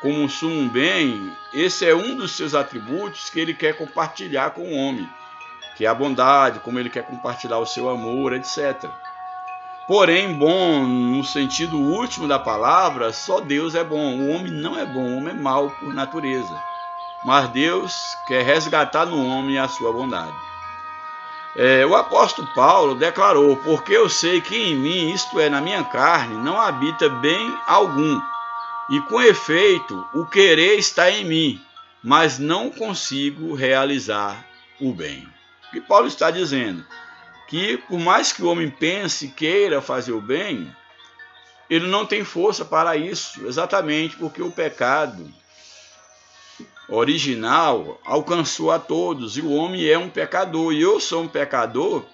como um sumo bem, esse é um dos seus atributos que ele quer compartilhar com o homem, que é a bondade, como ele quer compartilhar o seu amor, etc. Porém, bom, no sentido último da palavra, só Deus é bom. O homem não é bom, o homem é mau por natureza. Mas Deus quer resgatar no homem a sua bondade. O apóstolo Paulo declarou: porque eu sei que em mim, isto é, na minha carne, não habita bem algum. E com efeito, o querer está em mim, mas não consigo realizar o bem. O que Paulo está dizendo? Que por mais que o homem pense e queira fazer o bem, ele não tem força para isso, exatamente porque o pecado original alcançou a todos, e o homem é um pecador, e eu sou um pecador,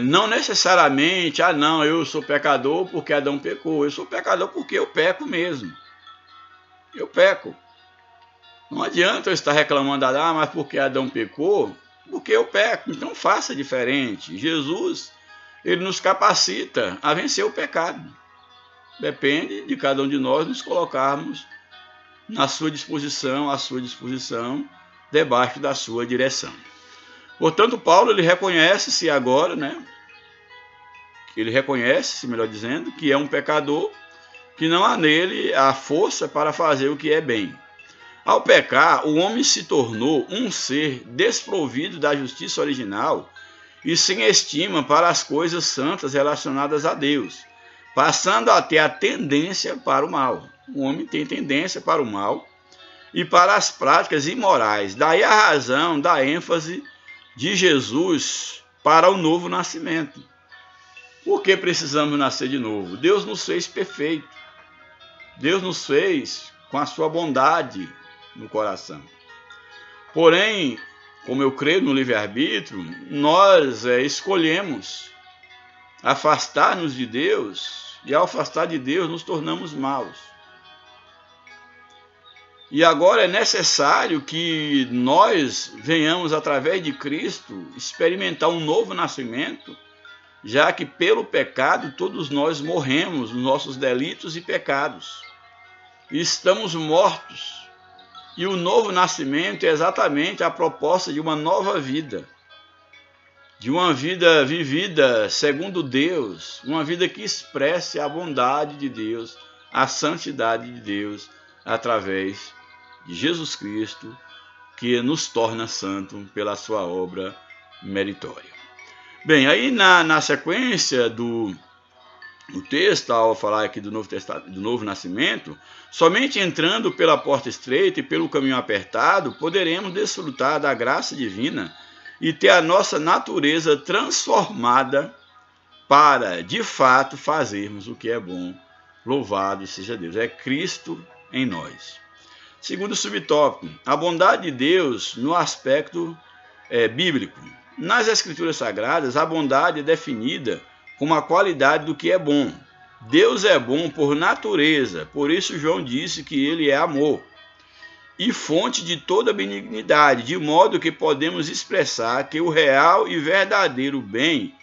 não necessariamente, não, eu sou pecador porque Adão pecou, eu sou pecador porque eu peco mesmo, eu peco. Não adianta eu estar reclamando, mas porque Adão pecou, porque eu peco, então faça diferente. Jesus, ele nos capacita a vencer o pecado. Depende de cada um de nós nos colocarmos à sua disposição, debaixo da sua direção. Portanto, Paulo, ele reconhece-se agora, ele reconhece-se, melhor dizendo, que é um pecador, que não há nele a força para fazer o que é bem. Ao pecar, o homem se tornou um ser desprovido da justiça original e sem estima para as coisas santas relacionadas a Deus, passando a ter a tendência para o mal. O homem tem tendência para o mal e para as práticas imorais. Daí a razão da ênfase de Jesus para o novo nascimento. Por que precisamos nascer de novo? Deus nos fez perfeito. Deus nos fez com a sua bondade no coração. Porém, como eu creio no livre-arbítrio, nós escolhemos afastar-nos de Deus, e ao afastar de Deus nos tornamos maus. E agora é necessário que nós venhamos, através de Cristo, experimentar um novo nascimento, já que pelo pecado todos nós morremos nos nossos delitos e pecados. E estamos mortos. E o novo nascimento é exatamente a proposta de uma nova vida, de uma vida vivida segundo Deus, uma vida que expresse a bondade de Deus, a santidade de Deus, através de Jesus Cristo, que nos torna santo pela sua obra meritória. Bem, aí na sequência do texto, ao falar aqui do novo nascimento, somente entrando pela porta estreita e pelo caminho apertado, poderemos desfrutar da graça divina e ter a nossa natureza transformada para, de fato, fazermos o que é bom. Louvado seja Deus. É Cristo em nós. Segundo subtópico, a bondade de Deus no aspecto bíblico. Nas Escrituras Sagradas, a bondade é definida como a qualidade do que é bom. Deus é bom por natureza, por isso João disse que ele é amor e fonte de toda benignidade, de modo que podemos expressar que o real e verdadeiro bem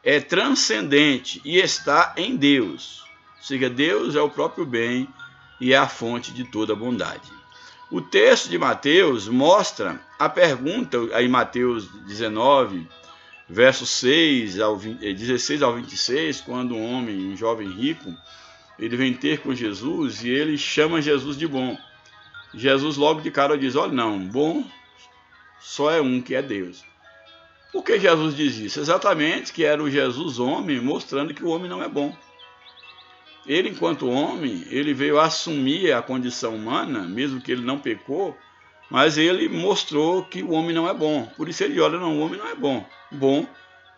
é transcendente e está em Deus. Ou seja, Deus é o próprio bem e é a fonte de toda bondade. O texto de Mateus mostra a pergunta, em Mateus 19, versos 16 ao 26, quando um jovem rico, ele vem ter com Jesus e ele chama Jesus de bom. Jesus logo de cara diz, olha, não, bom só é um, que é Deus. Por que Jesus diz isso? Exatamente que era o Jesus homem, mostrando que o homem não é bom. Ele, enquanto homem, ele veio assumir a condição humana, mesmo que ele não pecou, mas ele mostrou que o homem não é bom. Por isso ele olha, não, o homem não é bom. Bom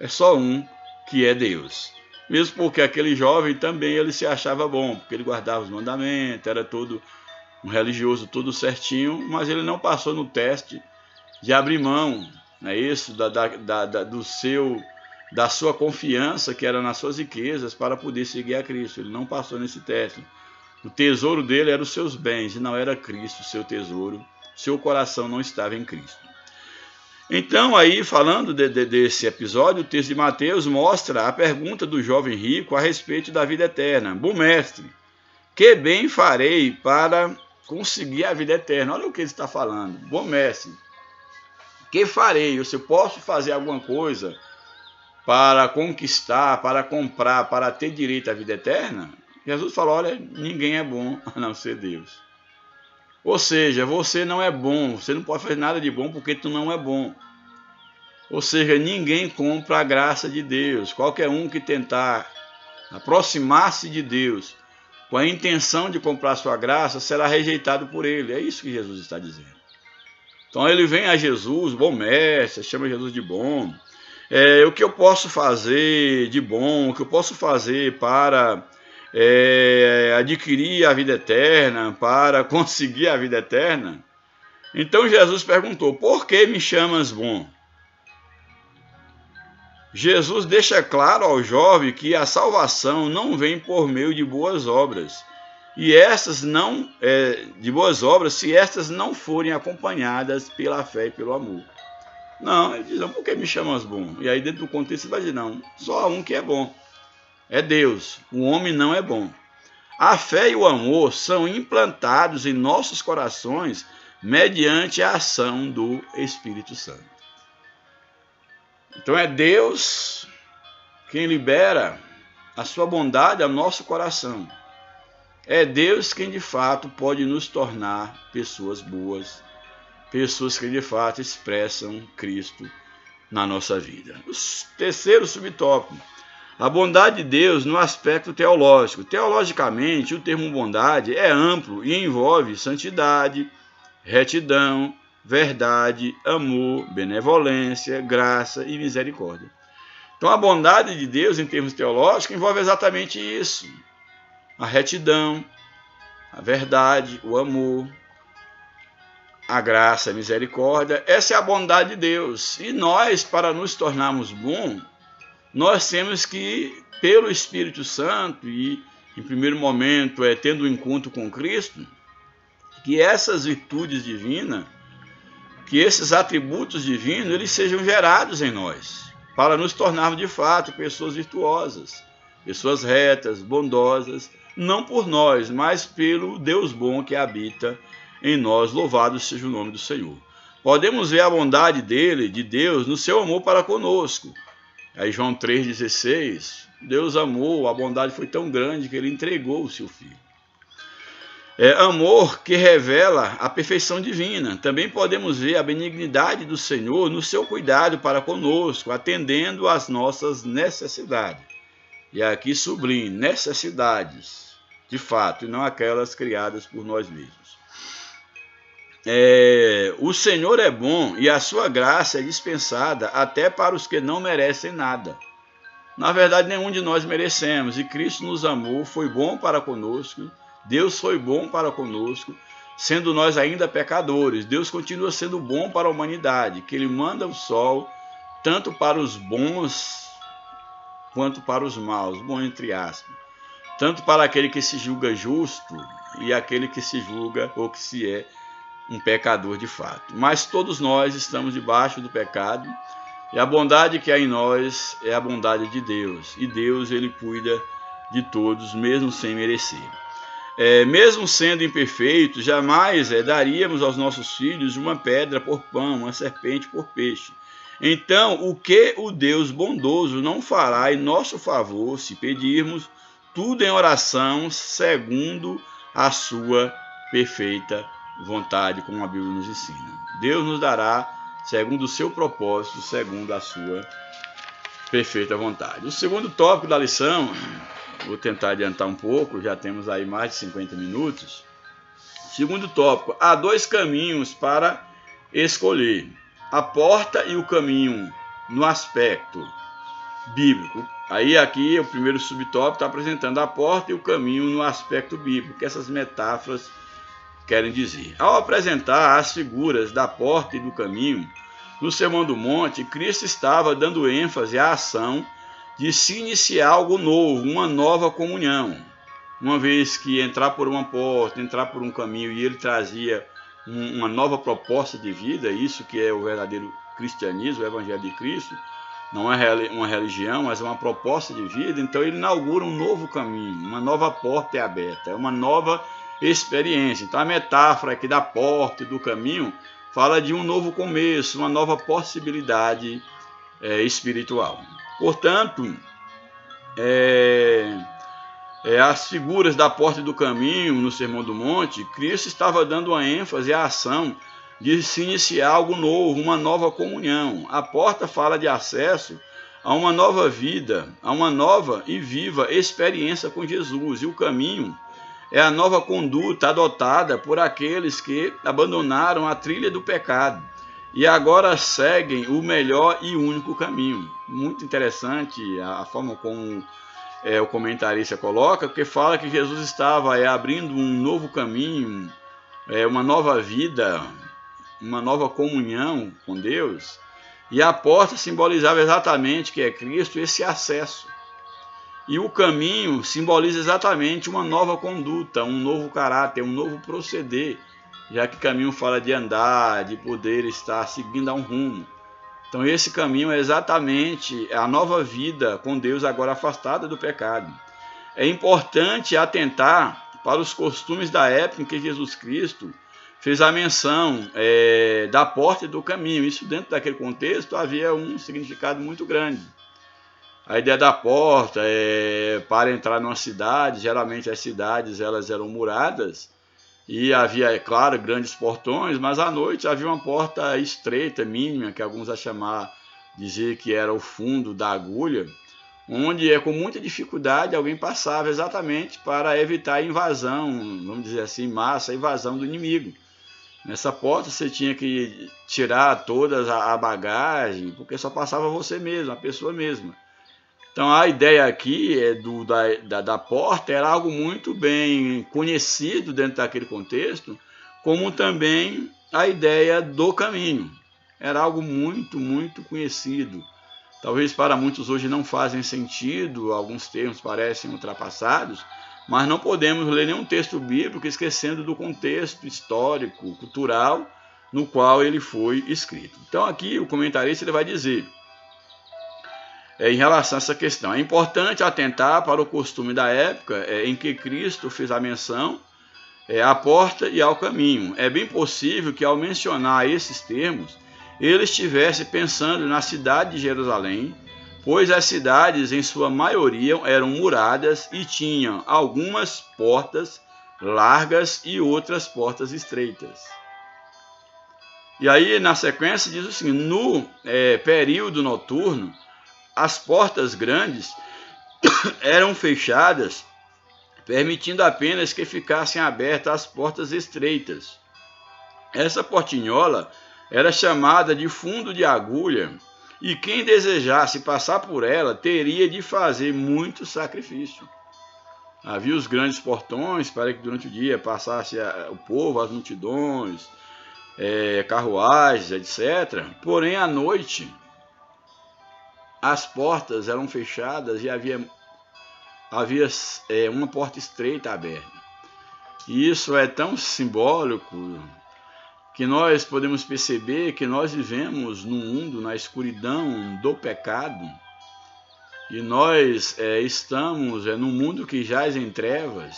é só um, que é Deus. Mesmo porque aquele jovem também ele se achava bom, porque ele guardava os mandamentos, era todo um religioso, tudo certinho, mas ele não passou no teste de abrir mão, não é isso? Da sua confiança, que era nas suas riquezas, para poder seguir a Cristo. Ele não passou nesse teste. O tesouro dele era os seus bens, e não era Cristo o seu tesouro. Seu coração não estava em Cristo. Então, aí, falando desse episódio, o texto de Mateus mostra a pergunta do jovem rico a respeito da vida eterna. Bom mestre, que bem farei para conseguir a vida eterna? Olha o que ele está falando. Bom mestre, que farei? Eu posso fazer alguma coisa para conquistar, para comprar, para ter direito à vida eterna? Jesus falou, olha, ninguém é bom a não ser Deus. Ou seja, você não é bom, você não pode fazer nada de bom porque tu não é bom. Ou seja, ninguém compra a graça de Deus. Qualquer um que tentar aproximar-se de Deus com a intenção de comprar sua graça será rejeitado por ele. É isso que Jesus está dizendo. Então ele vem a Jesus, bom mestre, chama Jesus de bom. O que eu posso fazer de bom, o que eu posso fazer para adquirir a vida eterna, para conseguir a vida eterna? Então Jesus perguntou, por que me chamas bom? Jesus deixa claro ao jovem que a salvação não vem por meio de boas obras, e essas não de boas obras, se estas não forem acompanhadas pela fé e pelo amor. Não, ele diz, por que me chamas bom? E aí dentro do contexto ele vai dizer, não, só um que é bom, é Deus, o homem não é bom. A fé e o amor são implantados em nossos corações mediante a ação do Espírito Santo. Então é Deus quem libera a sua bondade ao nosso coração. É Deus quem de fato pode nos tornar pessoas boas, pessoas que de fato expressam Cristo na nossa vida. O terceiro subtópico, a bondade de Deus no aspecto teológico. Teologicamente, o termo bondade é amplo e envolve santidade, retidão, verdade, amor, benevolência, graça e misericórdia. Então a bondade de Deus em termos teológicos envolve exatamente isso. A retidão, a verdade, o amor, a graça, a misericórdia. Essa é a bondade de Deus. E nós, para nos tornarmos bons, nós temos que, pelo Espírito Santo, e em primeiro momento tendo um encontro com Cristo, que essas virtudes divinas, que esses atributos divinos, eles sejam gerados em nós, para nos tornarmos de fato pessoas virtuosas, pessoas retas, bondosas, não por nós, mas pelo Deus bom que habita em nós. Louvado seja o nome do Senhor. Podemos ver a bondade dele, de Deus, no seu amor para conosco. Aí João 3,16, Deus amou, a bondade foi tão grande que ele entregou o seu Filho. Amor que revela a perfeição divina. Também podemos ver a benignidade do Senhor no seu cuidado para conosco, atendendo às nossas necessidades. E aqui sublime, necessidades, de fato, e não aquelas criadas por nós mesmos. O Senhor é bom e a sua graça é dispensada até para os que não merecem nada. Na verdade, nenhum de nós merecemos, e Cristo nos amou, foi bom para conosco, Deus foi bom para conosco, sendo nós ainda pecadores. Deus continua sendo bom para a humanidade, que Ele manda o sol tanto para os bons quanto para os maus, bom entre aspas, tanto para aquele que se julga justo e aquele que se julga ou que se é um pecador de fato. Mas todos nós estamos debaixo do pecado, e a bondade que há em nós é a bondade de Deus, e Deus ele cuida de todos, mesmo sem merecer. Mesmo sendo imperfeitos, jamais daríamos aos nossos filhos uma pedra por pão, uma serpente por peixe. Então, o que o Deus bondoso não fará em nosso favor se pedirmos tudo em oração segundo a sua perfeita vontade, como a Bíblia nos ensina. Deus nos dará segundo o seu propósito, segundo a sua perfeita vontade. O segundo tópico da lição, vou tentar adiantar um pouco, já temos aí mais de 50 minutos. Segundo tópico, há dois caminhos para escolher: a porta e o caminho no aspecto bíblico. Aí aqui o primeiro subtópico está apresentando a porta e o caminho no aspecto bíblico, que essas metáforas querem dizer. Ao apresentar as figuras da porta e do caminho, no Sermão do Monte, Cristo estava dando ênfase à ação de se iniciar algo novo, uma nova comunhão. Uma vez que entrar por uma porta, entrar por um caminho, e ele trazia uma nova proposta de vida, isso que é o verdadeiro cristianismo, o Evangelho de Cristo, não é uma religião, mas é uma proposta de vida. Então ele inaugura um novo caminho, uma nova porta é aberta, é uma nova experiência. Então a metáfora aqui da porta e do caminho fala de um novo começo, uma nova possibilidade espiritual. Portanto, as figuras da porta e do caminho no Sermão do Monte, Cristo estava dando uma ênfase à ação de se iniciar algo novo, uma nova comunhão. A porta fala de acesso a uma nova vida, a uma nova e viva experiência com Jesus. E o caminho é a nova conduta adotada por aqueles que abandonaram a trilha do pecado e agora seguem o melhor e único caminho. Muito interessante a forma como o comentarista coloca, porque fala que Jesus estava abrindo um novo caminho, uma nova vida, uma nova comunhão com Deus, e a porta simbolizava exatamente, que é Cristo, esse acesso. E o caminho simboliza exatamente uma nova conduta, um novo caráter, um novo proceder, já que caminho fala de andar, de poder estar seguindo a um rumo. Então esse caminho é exatamente a nova vida com Deus, agora afastada do pecado. É importante atentar para os costumes da época em que Jesus Cristo fez a menção da porta e do caminho. Isso, dentro daquele contexto, havia um significado muito grande. A ideia da porta para entrar numa cidade, geralmente as cidades elas eram muradas, e havia, é claro, grandes portões, mas à noite havia uma porta estreita, mínima, que alguns a dizer que era o fundo da agulha, onde com muita dificuldade alguém passava, exatamente para evitar a invasão, vamos dizer assim, massa, a invasão do inimigo. Nessa porta você tinha que tirar toda a bagagem, porque só passava você mesmo, a pessoa mesma. Então a ideia aqui da porta era algo muito bem conhecido dentro daquele contexto, como também a ideia do caminho. Era algo muito, muito conhecido. Talvez para muitos hoje não fazem sentido, alguns termos parecem ultrapassados, mas não podemos ler nenhum texto bíblico esquecendo do contexto histórico, cultural, no qual ele foi escrito. Então aqui o comentarista ele vai dizer, em relação a essa questão, é importante atentar para o costume da época em que Cristo fez a menção à porta e ao caminho. É bem possível que, ao mencionar esses termos, ele estivesse pensando na cidade de Jerusalém, pois as cidades, em sua maioria, eram muradas e tinham algumas portas largas e outras portas estreitas. E aí, na sequência, diz assim, no período noturno, as portas grandes eram fechadas, permitindo apenas que ficassem abertas as portas estreitas. Essa portinhola era chamada de fundo de agulha, e quem desejasse passar por ela teria de fazer muito sacrifício. Havia os grandes portões para que durante o dia passasse o povo, as multidões, carruagens, etc. Porém, à noite, as portas eram fechadas e havia uma porta estreita aberta. E isso é tão simbólico que nós podemos perceber que nós vivemos num mundo, na escuridão do pecado, e nós estamos num mundo que jaz em trevas.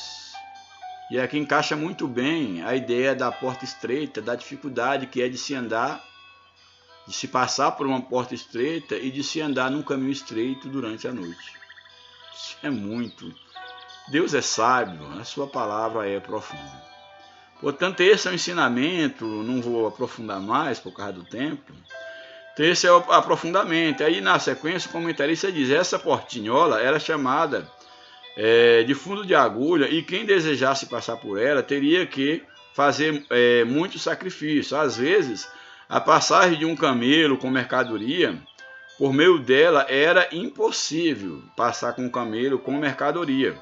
E aqui encaixa muito bem a ideia da porta estreita, da dificuldade que é de se andar de se passar por uma porta estreita e de se andar num caminho estreito durante a noite. Isso é muito. Deus é sábio, a sua palavra é profunda. Portanto, esse é o ensinamento, não vou aprofundar mais por causa do tempo. Então, esse é o aprofundamento. Aí, na sequência, o comentarista diz, essa portinhola era chamada de fundo de agulha e quem desejasse passar por ela teria que fazer muito sacrifício. Às vezes, a passagem de um camelo com mercadoria, por meio dela era impossível passar com um camelo com mercadoria,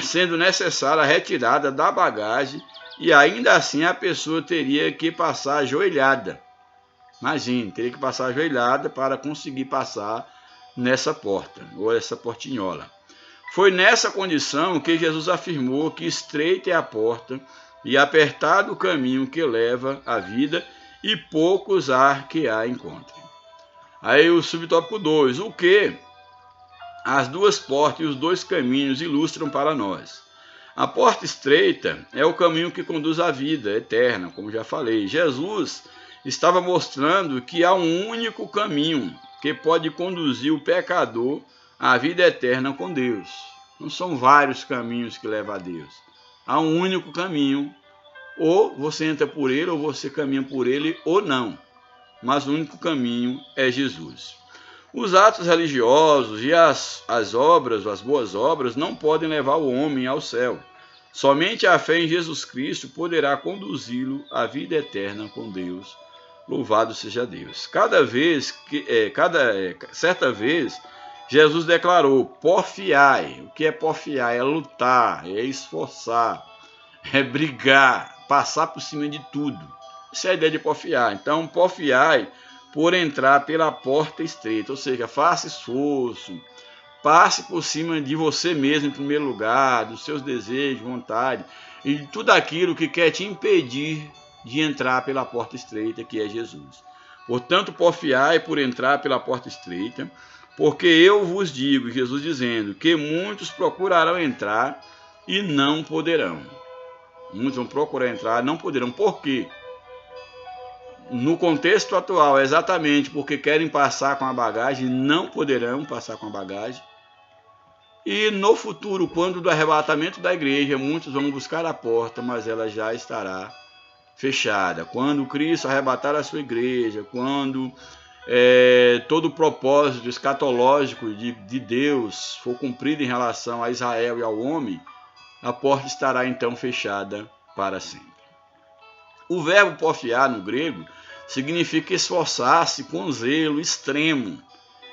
sendo necessária a retirada da bagagem e ainda assim a pessoa teria que passar ajoelhada. Imagine, teria que passar ajoelhada para conseguir passar nessa porta, ou essa portinhola. Foi nessa condição que Jesus afirmou que estreita é a porta e apertado o caminho que leva à vida e poucos há que a encontrem. Aí o subtópico 2, o que as duas portas e os dois caminhos ilustram para nós. A porta estreita é o caminho que conduz à vida eterna, como já falei. Jesus estava mostrando que há um único caminho que pode conduzir o pecador à vida eterna com Deus. Não são vários caminhos que levam a Deus. Há um único caminho. Ou você entra por ele, ou você caminha por ele, ou não. Mas o único caminho é Jesus. Os atos religiosos e as obras, as boas obras, não podem levar o homem ao céu. Somente a fé em Jesus Cristo poderá conduzi-lo à vida eterna com Deus. Louvado seja Deus. Certa vez, Jesus declarou, porfiai. O que é porfiar? É lutar, é esforçar, é brigar, passar por cima de tudo. Essa é a ideia de porfiar. Então, porfiai por entrar pela porta estreita, ou seja, faça esforço, passe por cima de você mesmo em primeiro lugar, dos seus desejos, vontade, e de tudo aquilo que quer te impedir de entrar pela porta estreita, que é Jesus. Portanto, porfiai por entrar pela porta estreita, porque eu vos digo, Jesus dizendo, que muitos procurarão entrar e não poderão. Muitos vão procurar entrar, não poderão. Por quê? No contexto atual, exatamente porque querem passar com a bagagem, não poderão passar com a bagagem. E no futuro, quando do arrebatamento da igreja, muitos vão buscar a porta, mas ela já estará fechada. Quando Cristo arrebatar a sua igreja, quando todo o propósito escatológico de Deus for cumprido em relação a Israel e ao homem, a porta estará então fechada para sempre. O verbo porfiar no grego significa esforçar-se com zelo extremo,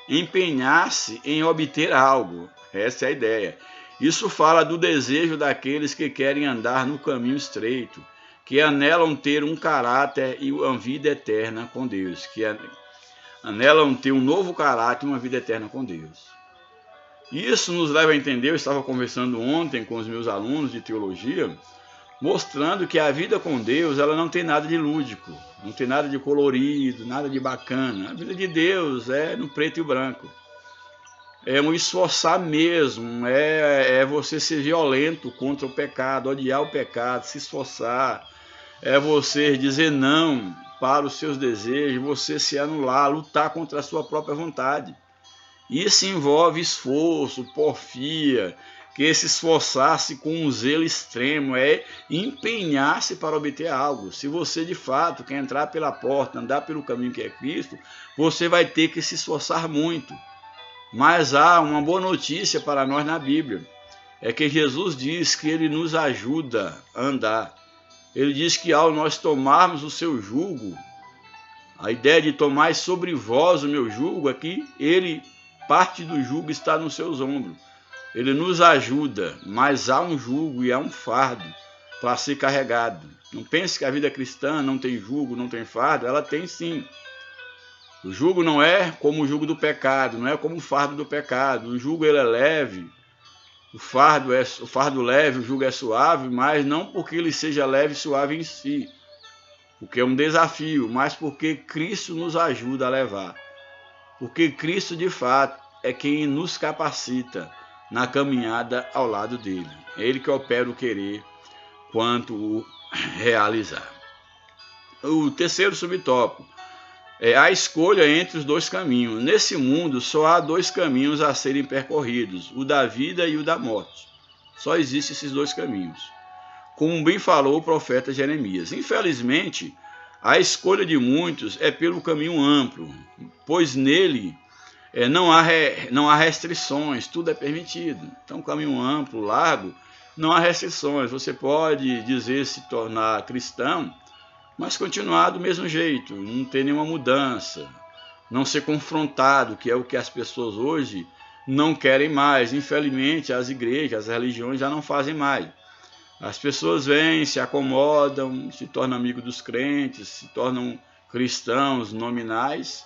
empenhar-se em obter algo. Essa é a ideia. Isso fala do desejo daqueles que querem andar no caminho estreito, que anelam ter um caráter e uma vida eterna com Deus, que anelam ter um novo caráter e uma vida eterna com Deus. Isso nos leva a entender, eu estava conversando ontem com os meus alunos de teologia, mostrando que a vida com Deus ela não tem nada de lúdico, não tem nada de colorido, nada de bacana. A vida de Deus é no preto e branco. É um esforçar mesmo, é você ser violento contra o pecado, odiar o pecado, se esforçar. É você dizer não para os seus desejos, você se anular, lutar contra a sua própria vontade. Isso envolve esforço, porfia, que esse esforçar-se com um zelo extremo é empenhar-se para obter algo. Se você de fato quer entrar pela porta, andar pelo caminho que é Cristo, você vai ter que se esforçar muito. Mas há uma boa notícia para nós na Bíblia, é que Jesus diz que ele nos ajuda a andar. Ele diz que ao nós tomarmos o seu jugo, a ideia de tomar sobre vós o meu jugo, aqui parte do jugo está nos seus ombros. Ele nos ajuda, mas há um jugo e há um fardo para ser carregado. Não pense que a vida cristã não tem jugo, não tem fardo, ela tem sim. O jugo não é como o jugo do pecado, não é como o fardo do pecado. O jugo ele é leve, o fardo leve, o jugo é suave, mas não porque ele seja leve e suave em si, porque é um desafio, mas porque Cristo nos ajuda a levar. Porque Cristo de fato é quem nos capacita na caminhada ao lado dele. É ele que opera o querer quanto o realizar. O terceiro subtópico. a escolha entre os dois caminhos. Nesse mundo só há dois caminhos a serem percorridos, o da vida e o da morte. Só existem esses dois caminhos, como bem falou o profeta Jeremias. Infelizmente, a escolha de muitos é pelo caminho amplo, pois nele não há restrições, tudo é permitido. Então, caminho amplo, largo, não há restrições. Você pode dizer se tornar cristão, mas continuar do mesmo jeito, não ter nenhuma mudança, não ser confrontado, que é o que as pessoas hoje não querem mais. Infelizmente, as igrejas, as religiões já não fazem mais. As pessoas vêm, se acomodam, se tornam amigos dos crentes, se tornam cristãos nominais.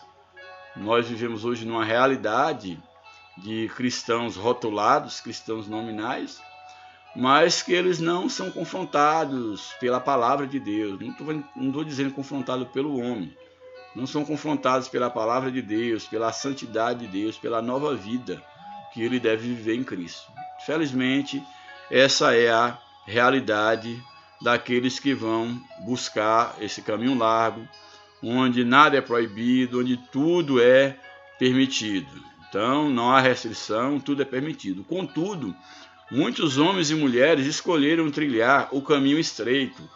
Nós vivemos hoje numa realidade de cristãos rotulados, cristãos nominais, mas que eles não são confrontados pela palavra de Deus. Não estou dizendo confrontados pelo homem. Não são confrontados pela palavra de Deus, pela santidade de Deus, pela nova vida que ele deve viver em Cristo. Felizmente, essa é a realidade daqueles que vão buscar esse caminho largo, onde nada é proibido, onde tudo é permitido. Então, não há restrição, tudo é permitido. Contudo, muitos homens e mulheres escolheram trilhar o caminho estreito,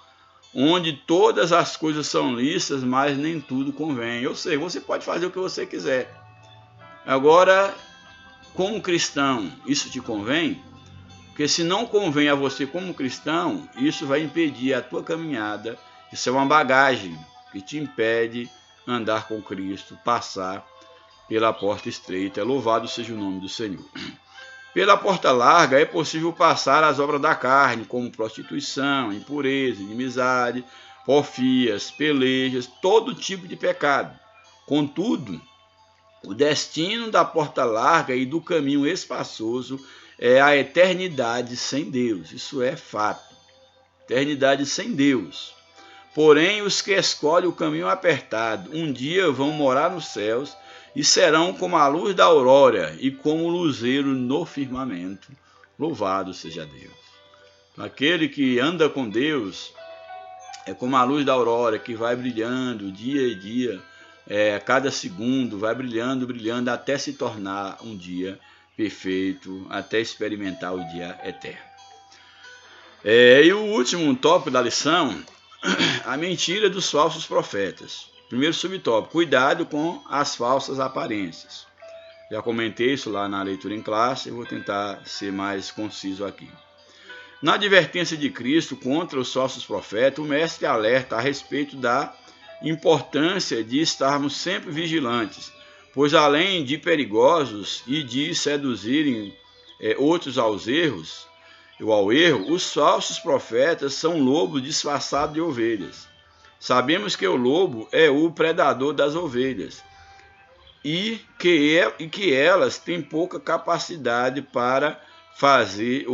onde todas as coisas são lícitas, mas nem tudo convém. Ou seja, você pode fazer o que você quiser. Agora, como cristão, isso te convém? Porque se não convém a você como cristão, isso vai impedir a tua caminhada. Isso é uma bagagem que te impede andar com Cristo, passar pela porta estreita. Louvado seja o nome do Senhor. Pela porta larga é possível passar as obras da carne, como prostituição, impureza, inimizade, porfias, pelejas, todo tipo de pecado. Contudo, o destino da porta larga e do caminho espaçoso é a eternidade sem Deus. Isso é fato. Eternidade sem Deus. Porém, os que escolhem o caminho apertado, um dia vão morar nos céus e serão como a luz da aurora e como o luzeiro no firmamento. Louvado seja Deus. Aquele que anda com Deus é como a luz da aurora que vai brilhando dia e dia, cada segundo vai brilhando, brilhando até se tornar um dia perfeito, até experimentar o dia eterno. E o último tópico da lição, a mentira dos falsos profetas. Primeiro subtópico, cuidado com as falsas aparências. Já comentei isso lá na leitura em classe, eu vou tentar ser mais conciso aqui. Na advertência de Cristo contra os falsos profetas, o mestre alerta a respeito da importância de estarmos sempre vigilantes, pois além de perigosos e de seduzirem outros ao erro, os falsos profetas são lobos disfarçados de ovelhas. Sabemos que o lobo é o predador das ovelhas e que elas têm pouca capacidade para fazer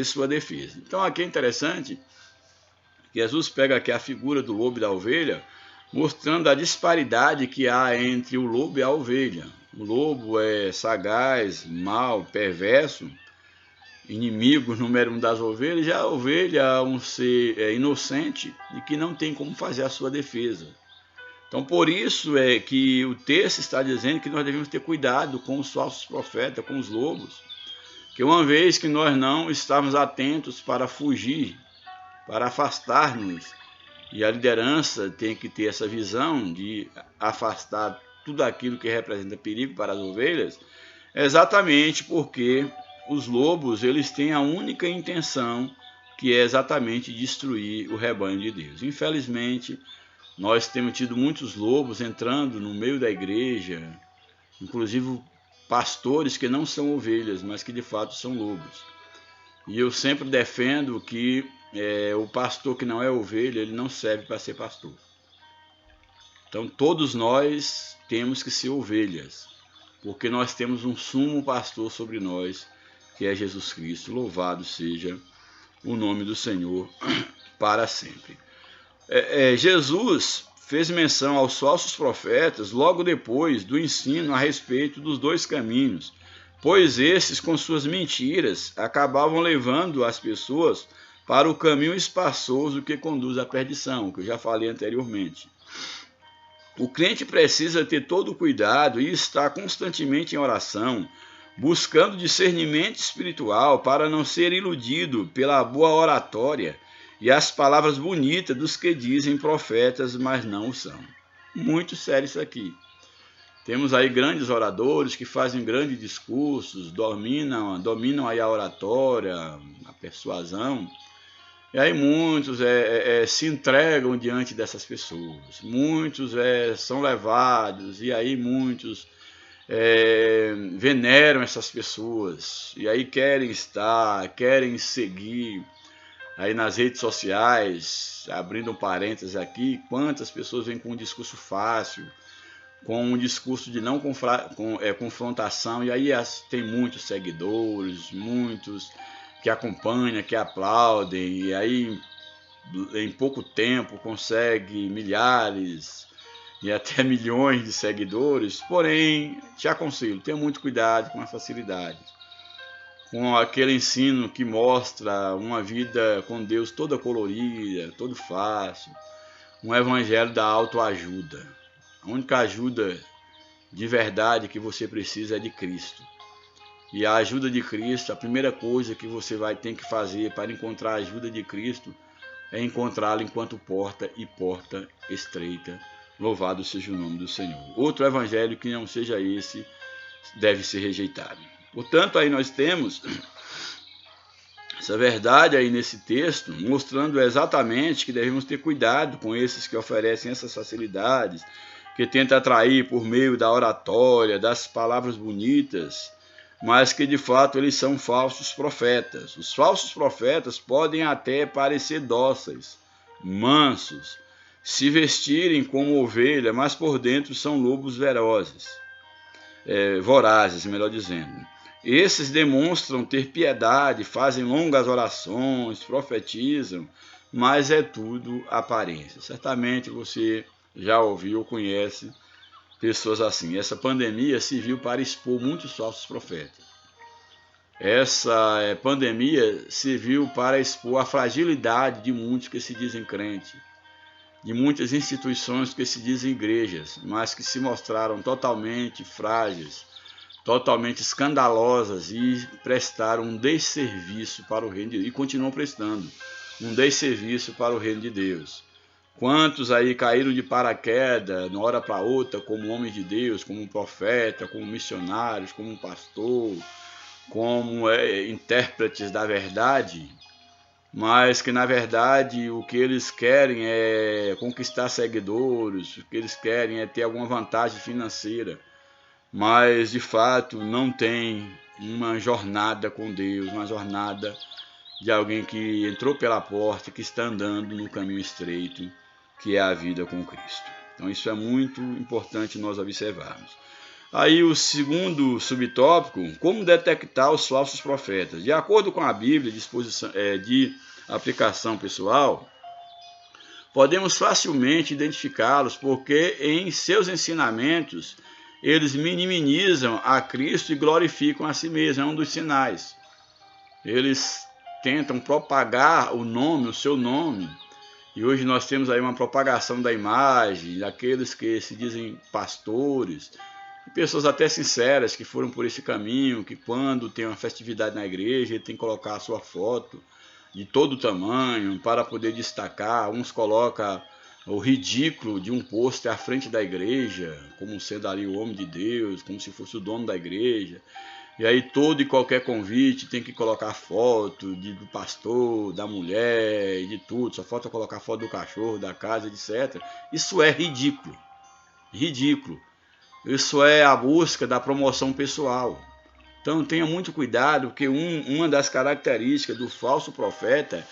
sua defesa. Então aqui é interessante que Jesus pega aqui a figura do lobo e da ovelha, mostrando a disparidade que há entre o lobo e a ovelha. O lobo é sagaz, mau, perverso, inimigo número 1 das ovelhas, já a ovelha é um ser inocente e que não tem como fazer a sua defesa. Então, por isso é que o texto está dizendo que nós devemos ter cuidado com os falsos profetas, com os lobos, que uma vez que nós não estamos atentos para fugir, para afastar-nos, e a liderança tem que ter essa visão de afastar tudo aquilo que representa perigo para as ovelhas, exatamente porque os lobos, eles têm a única intenção, que é exatamente destruir o rebanho de Deus. Infelizmente, nós temos tido muitos lobos entrando no meio da igreja, inclusive pastores que não são ovelhas, mas que de fato são lobos. E eu sempre defendo que o pastor que não é ovelha, ele não serve para ser pastor. Então todos nós temos que ser ovelhas, porque nós temos um sumo pastor sobre nós, que é Jesus Cristo. Louvado seja o nome do Senhor para sempre. Jesus fez menção aos falsos profetas logo depois do ensino a respeito dos dois caminhos, pois esses, com suas mentiras, acabavam levando as pessoas para o caminho espaçoso que conduz à perdição, que eu já falei anteriormente. O crente precisa ter todo o cuidado e estar constantemente em oração, buscando discernimento espiritual para não ser iludido pela boa oratória e as palavras bonitas dos que dizem profetas, mas não o são. Muito sério isso aqui. Temos aí grandes oradores que fazem grandes discursos, dominam aí a oratória, a persuasão. E aí muitos se entregam diante dessas pessoas, muitos são levados, e aí muitos veneram essas pessoas, e aí querem estar, querem seguir. Aí nas redes sociais, abrindo um parênteses aqui, quantas pessoas vêm com um discurso fácil, com um discurso de não confrontação, e aí tem muitos seguidores, muitos que acompanham, que aplaudem, e aí em pouco tempo consegue milhares e até milhões de seguidores. Porém, te aconselho, tenha muito cuidado com a facilidade, com aquele ensino que mostra uma vida com Deus toda colorida, todo fácil, um evangelho da autoajuda. A única ajuda de verdade que você precisa é de Cristo. E a ajuda de Cristo, a primeira coisa que você vai ter que fazer para encontrar a ajuda de Cristo é encontrá-lo enquanto porta e porta estreita. Louvado seja o nome do Senhor. Outro evangelho que não seja esse deve ser rejeitado. Portanto, aí nós temos essa verdade aí nesse texto, mostrando exatamente que devemos ter cuidado com esses que oferecem essas facilidades, que tentam atrair por meio da oratória, das palavras bonitas, mas que de fato eles são falsos profetas. Os falsos profetas podem até parecer dóceis, mansos, se vestirem como ovelha, mas por dentro são lobos vorazes, melhor dizendo. Esses demonstram ter piedade, fazem longas orações, profetizam, mas é tudo aparência. Certamente você já ouviu ou conhece pessoas assim. Essa pandemia serviu para expor muitos falsos profetas. Essa pandemia serviu para expor a fragilidade de muitos que se dizem crentes, de muitas instituições que se dizem igrejas, mas que se mostraram totalmente frágeis, totalmente escandalosas e prestaram um desserviço para o reino de Deus, e continuam prestando um desserviço para o reino de Deus. Quantos aí caíram de paraquedas, de uma hora para outra, como homens de Deus, como um profeta, como missionários, como um pastor, como intérpretes da verdade, mas que na verdade o que eles querem é conquistar seguidores, o que eles querem é ter alguma vantagem financeira, mas de fato não tem uma jornada com Deus, uma jornada de alguém que entrou pela porta, que está andando no caminho estreito, que é a vida com Cristo. Então isso é muito importante nós observarmos. Aí o segundo subtópico, como detectar os falsos profetas. De acordo com a Bíblia, de aplicação pessoal, podemos facilmente identificá-los porque em seus ensinamentos eles minimizam a Cristo e glorificam a si mesmos. É um dos sinais. Eles tentam propagar o seu nome, e hoje nós temos aí uma propagação da imagem, daqueles que se dizem pastores, e pessoas até sinceras que foram por esse caminho, que quando tem uma festividade na igreja, ele tem que colocar a sua foto de todo tamanho para poder destacar. Uns colocam o ridículo de um pôster à frente da igreja, como sendo ali o homem de Deus, como se fosse o dono da igreja. E aí todo e qualquer convite tem que colocar foto do pastor, da mulher, de tudo. Só falta colocar foto do cachorro, da casa, etc. Isso é ridículo. Ridículo. Isso é a busca da promoção pessoal. Então tenha muito cuidado, porque uma das características do falso profeta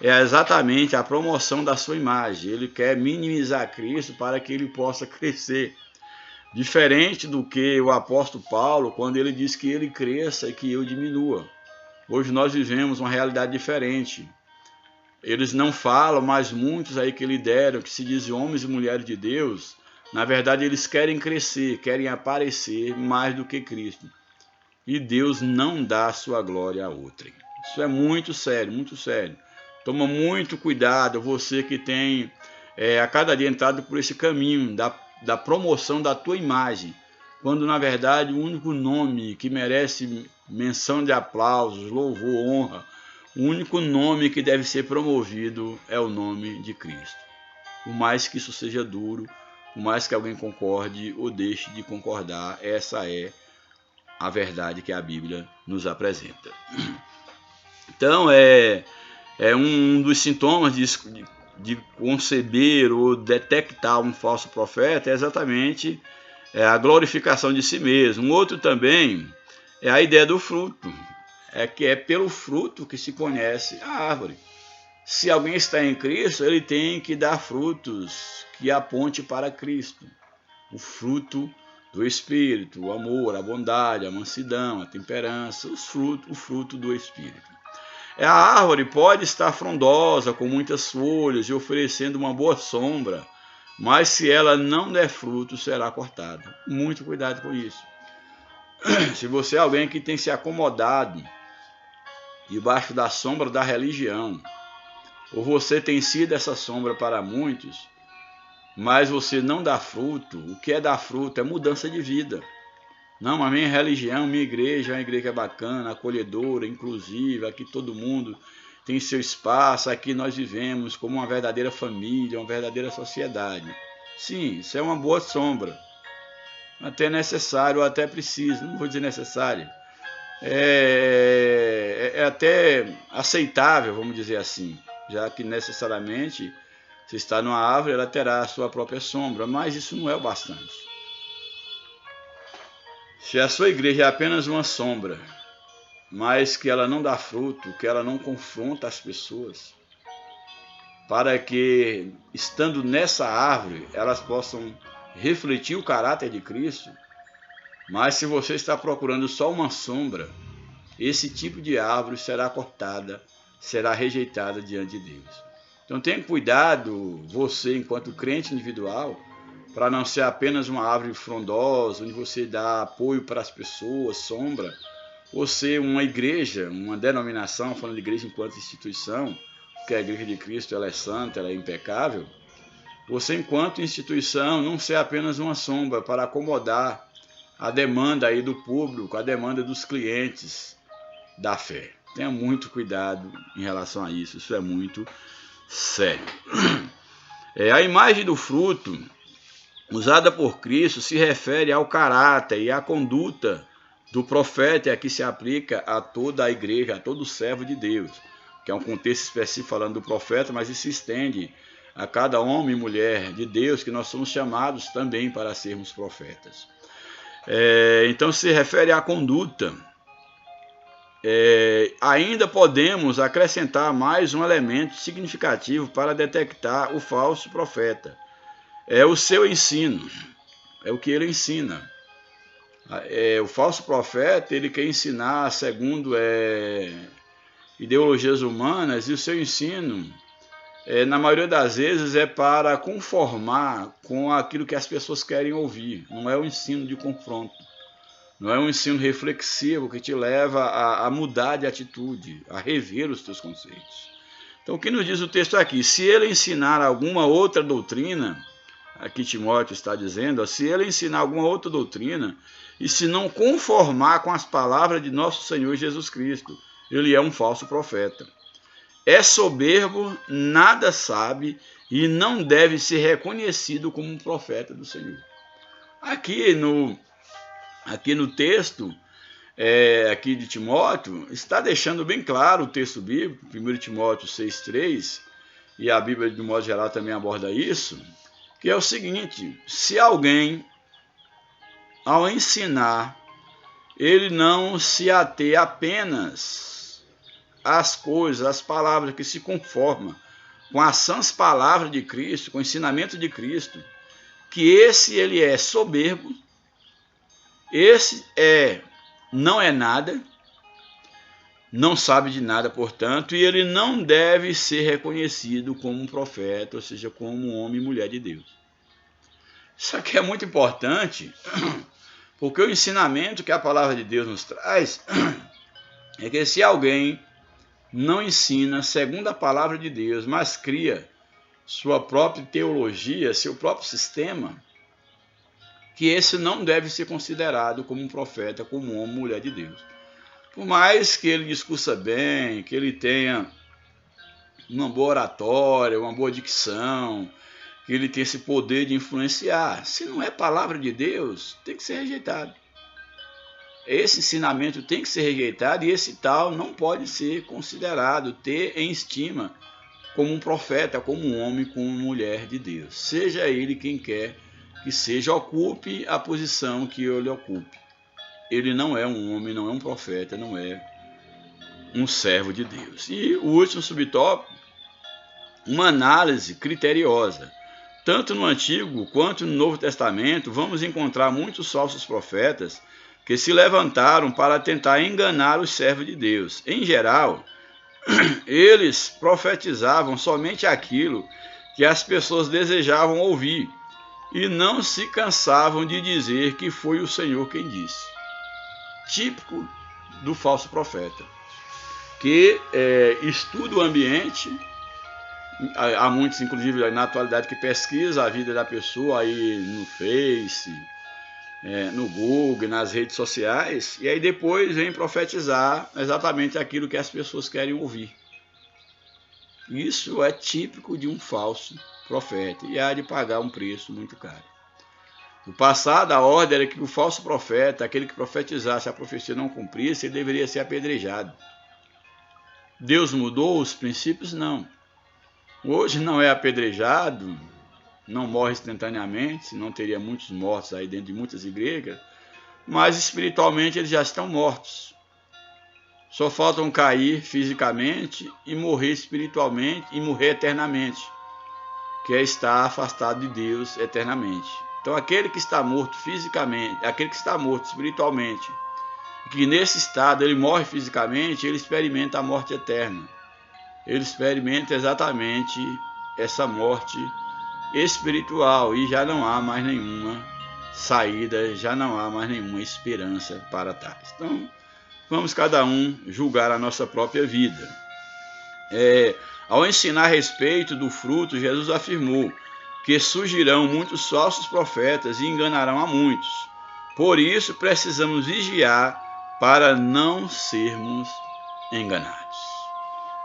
é exatamente a promoção da sua imagem. Ele quer minimizar Cristo para que ele possa crescer. Diferente do que o apóstolo Paulo, quando ele diz que ele cresça e que eu diminua. Hoje nós vivemos uma realidade diferente. Eles não falam, mas muitos aí que lideram, que se dizem homens e mulheres de Deus, na verdade eles querem crescer, querem aparecer mais do que Cristo. E Deus não dá a sua glória a outrem. Isso é muito sério, muito sério. Toma muito cuidado, você que tem a cada dia entrado por esse caminho da promoção da tua imagem, quando na verdade o único nome que merece menção de aplausos, louvor, honra, o único nome que deve ser promovido é o nome de Cristo. Por mais que isso seja duro, por mais que alguém concorde ou deixe de concordar, essa é a verdade que a Bíblia nos apresenta. Então, é um dos sintomas de conceber ou detectar um falso profeta é exatamente a glorificação de si mesmo. Um outro também é a ideia do fruto, que é pelo fruto que se conhece a árvore. Se alguém está em Cristo, ele tem que dar frutos que aponte para Cristo. O fruto do Espírito, o amor, a bondade, a mansidão, a temperança, o fruto do Espírito. A árvore pode estar frondosa, com muitas folhas e oferecendo uma boa sombra, mas se ela não der fruto, será cortada. Muito cuidado com isso. Se você é alguém que tem se acomodado debaixo da sombra da religião, ou você tem sido essa sombra para muitos, mas você não dá fruto, o que é dar fruto é mudança de vida. Não, a minha religião, minha igreja é uma igreja bacana, acolhedora, inclusiva, aqui todo mundo tem seu espaço, aqui nós vivemos como uma verdadeira família, uma verdadeira sociedade. Sim, isso é uma boa sombra. Até necessário, até preciso, não vou dizer necessário. É até aceitável, vamos dizer assim, já que necessariamente, se está numa árvore, ela terá a sua própria sombra, mas isso não é o bastante. Se a sua igreja é apenas uma sombra, mas que ela não dá fruto, que ela não confronta as pessoas, para que, estando nessa árvore, elas possam refletir o caráter de Cristo, mas se você está procurando só uma sombra, esse tipo de árvore será cortada, será rejeitada diante de Deus. Então tenha cuidado, você enquanto crente individual, para não ser apenas uma árvore frondosa, onde você dá apoio para as pessoas, sombra, ou ser uma igreja, uma denominação, falando de igreja enquanto instituição, porque a igreja de Cristo ela é santa, ela é impecável, você enquanto instituição não ser apenas uma sombra para acomodar a demanda aí do público, a demanda dos clientes da fé. Tenha muito cuidado em relação a isso, isso é muito sério. A imagem do fruto usada por Cristo se refere ao caráter e à conduta do profeta, e aqui se aplica a toda a igreja, a todo servo de Deus, que é um contexto específico falando do profeta, mas isso se estende a cada homem e mulher de Deus, que nós somos chamados também para sermos profetas. Então se refere à conduta. Ainda podemos acrescentar mais um elemento significativo para detectar o falso profeta. É o seu ensino, é o que ele ensina. O falso profeta, ele quer ensinar segundo ideologias humanas, e o seu ensino, na maioria das vezes, é para conformar com aquilo que as pessoas querem ouvir. Não é um ensino de confronto. Não é um ensino reflexivo que te leva a mudar de atitude, a rever os teus conceitos. Então, o que nos diz o texto aqui? Se ele ensinar alguma outra doutrina, aqui Timóteo está dizendo, se ele ensinar alguma outra doutrina e se não conformar com as palavras de nosso Senhor Jesus Cristo, ele é um falso profeta. É soberbo, nada sabe e não deve ser reconhecido como um profeta do Senhor. Aqui no texto aqui de Timóteo, está deixando bem claro o texto bíblico, 1 Timóteo 6,3, e a Bíblia de modo geral também aborda isso, que é o seguinte: se alguém, ao ensinar, ele não se ater apenas às coisas, às palavras que se conformam com as sãs palavras de Cristo, com o ensinamento de Cristo, que ele é soberbo, não é nada, não sabe de nada, portanto, e ele não deve ser reconhecido como um profeta, ou seja, como um homem e mulher de Deus. Isso aqui é muito importante, porque o ensinamento que a palavra de Deus nos traz é que se alguém não ensina segundo a palavra de Deus, mas cria sua própria teologia, seu próprio sistema, que esse não deve ser considerado como um profeta, como um homem ou mulher de Deus. Por mais que ele discursa bem, que ele tenha uma boa oratória, uma boa dicção, que ele tenha esse poder de influenciar, se não é palavra de Deus, tem que ser rejeitado. Esse ensinamento tem que ser rejeitado e esse tal não pode ser considerado, ter em estima como um profeta, como um homem, como uma mulher de Deus. Seja ele quem quer que seja, ocupe a posição que ele ocupe. Ele não é um homem, não é um profeta, não é um servo de Deus. E o último subtópico, uma análise criteriosa. Tanto no Antigo quanto no Novo Testamento, vamos encontrar muitos falsos profetas que se levantaram para tentar enganar os servos de Deus. Em geral, eles profetizavam somente aquilo que as pessoas desejavam ouvir e não se cansavam de dizer que foi o Senhor quem disse. Típico do falso profeta, que estuda o ambiente. Há muitos, inclusive, na atualidade, que pesquisa a vida da pessoa aí no Face, no Google, nas redes sociais, e aí depois vem profetizar exatamente aquilo que as pessoas querem ouvir. Isso é típico de um falso profeta e há de pagar um preço muito caro. No passado, a ordem era que o falso profeta, aquele que profetizasse a profecia não cumprisse, ele deveria ser apedrejado. Deus mudou os princípios? Não. Hoje não é apedrejado, não morre instantaneamente, não teria muitos mortos aí dentro de muitas igrejas, mas espiritualmente eles já estão mortos. Só faltam cair fisicamente e morrer espiritualmente e morrer eternamente, que é estar afastado de Deus eternamente. Então aquele que está morto fisicamente, aquele que está morto espiritualmente, que nesse estado ele morre fisicamente, ele experimenta a morte eterna. Ele experimenta exatamente essa morte espiritual e já não há mais nenhuma saída, já não há mais nenhuma esperança para tais. Então, vamos cada um julgar a nossa própria vida. Ao ensinar a respeito do fruto, Jesus afirmou que surgirão muitos falsos profetas e enganarão a muitos. Por isso, precisamos vigiar para não sermos enganados.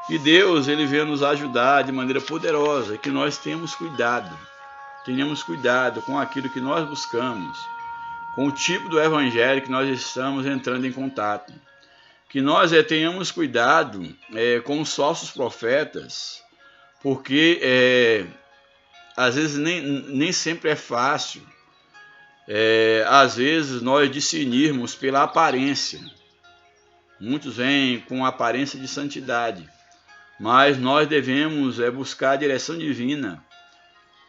E Deus, ele veio nos ajudar de maneira poderosa, que nós tenhamos cuidado com aquilo que nós buscamos, com o tipo do evangelho que nós estamos entrando em contato. Que nós tenhamos cuidado com os falsos profetas, porque às vezes nem sempre é fácil, às vezes nós discernirmos pela aparência. Muitos vêm com aparência de santidade, mas nós devemos buscar a direção divina,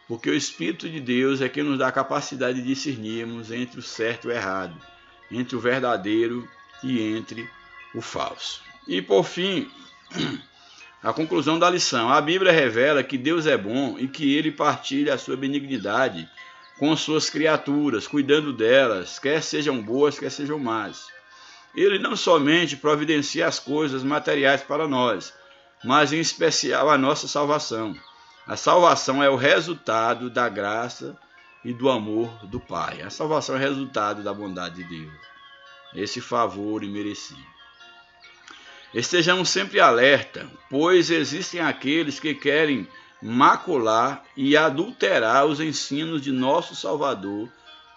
porque o Espírito de Deus é quem nos dá a capacidade de discernirmos entre o certo e o errado, entre o verdadeiro e entre o falso. E por fim, a conclusão da lição. A Bíblia revela que Deus é bom e que ele partilha a sua benignidade com suas criaturas, cuidando delas, quer sejam boas, quer sejam más. Ele não somente providencia as coisas materiais para nós, mas em especial a nossa salvação. A salvação é o resultado da graça e do amor do Pai. A salvação é o resultado da bondade de Deus, esse favor imerecido. Estejamos sempre alerta, pois existem aqueles que querem macular e adulterar os ensinos de nosso Salvador,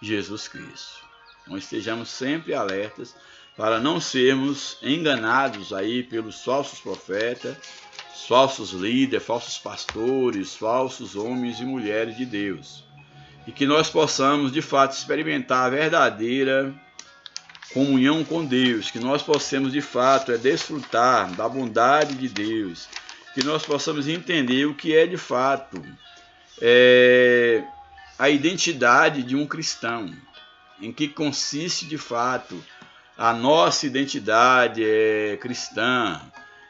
Jesus Cristo. Então estejamos sempre alertas para não sermos enganados aí pelos falsos profetas, falsos líderes, falsos pastores, falsos homens e mulheres de Deus. E que nós possamos, de fato, experimentar a verdadeira comunhão com Deus, que nós possamos, de fato, desfrutar da bondade de Deus, que nós possamos entender o que é, de fato, a identidade de um cristão, em que consiste, de fato, a nossa identidade cristã,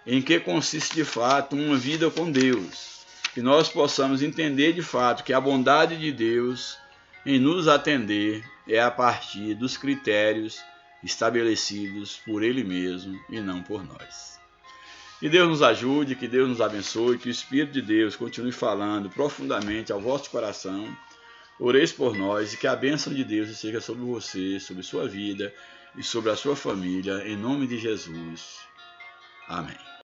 em que consiste de fato uma vida com Deus, que nós possamos entender de fato que a bondade de Deus em nos atender é a partir dos critérios estabelecidos por Ele mesmo e não por nós. Que Deus nos ajude, que Deus nos abençoe, que o Espírito de Deus continue falando profundamente ao vosso coração, Oreis por nós e que a bênção de Deus esteja sobre você, sobre sua vida e sobre a sua família, em nome de Jesus. Amém.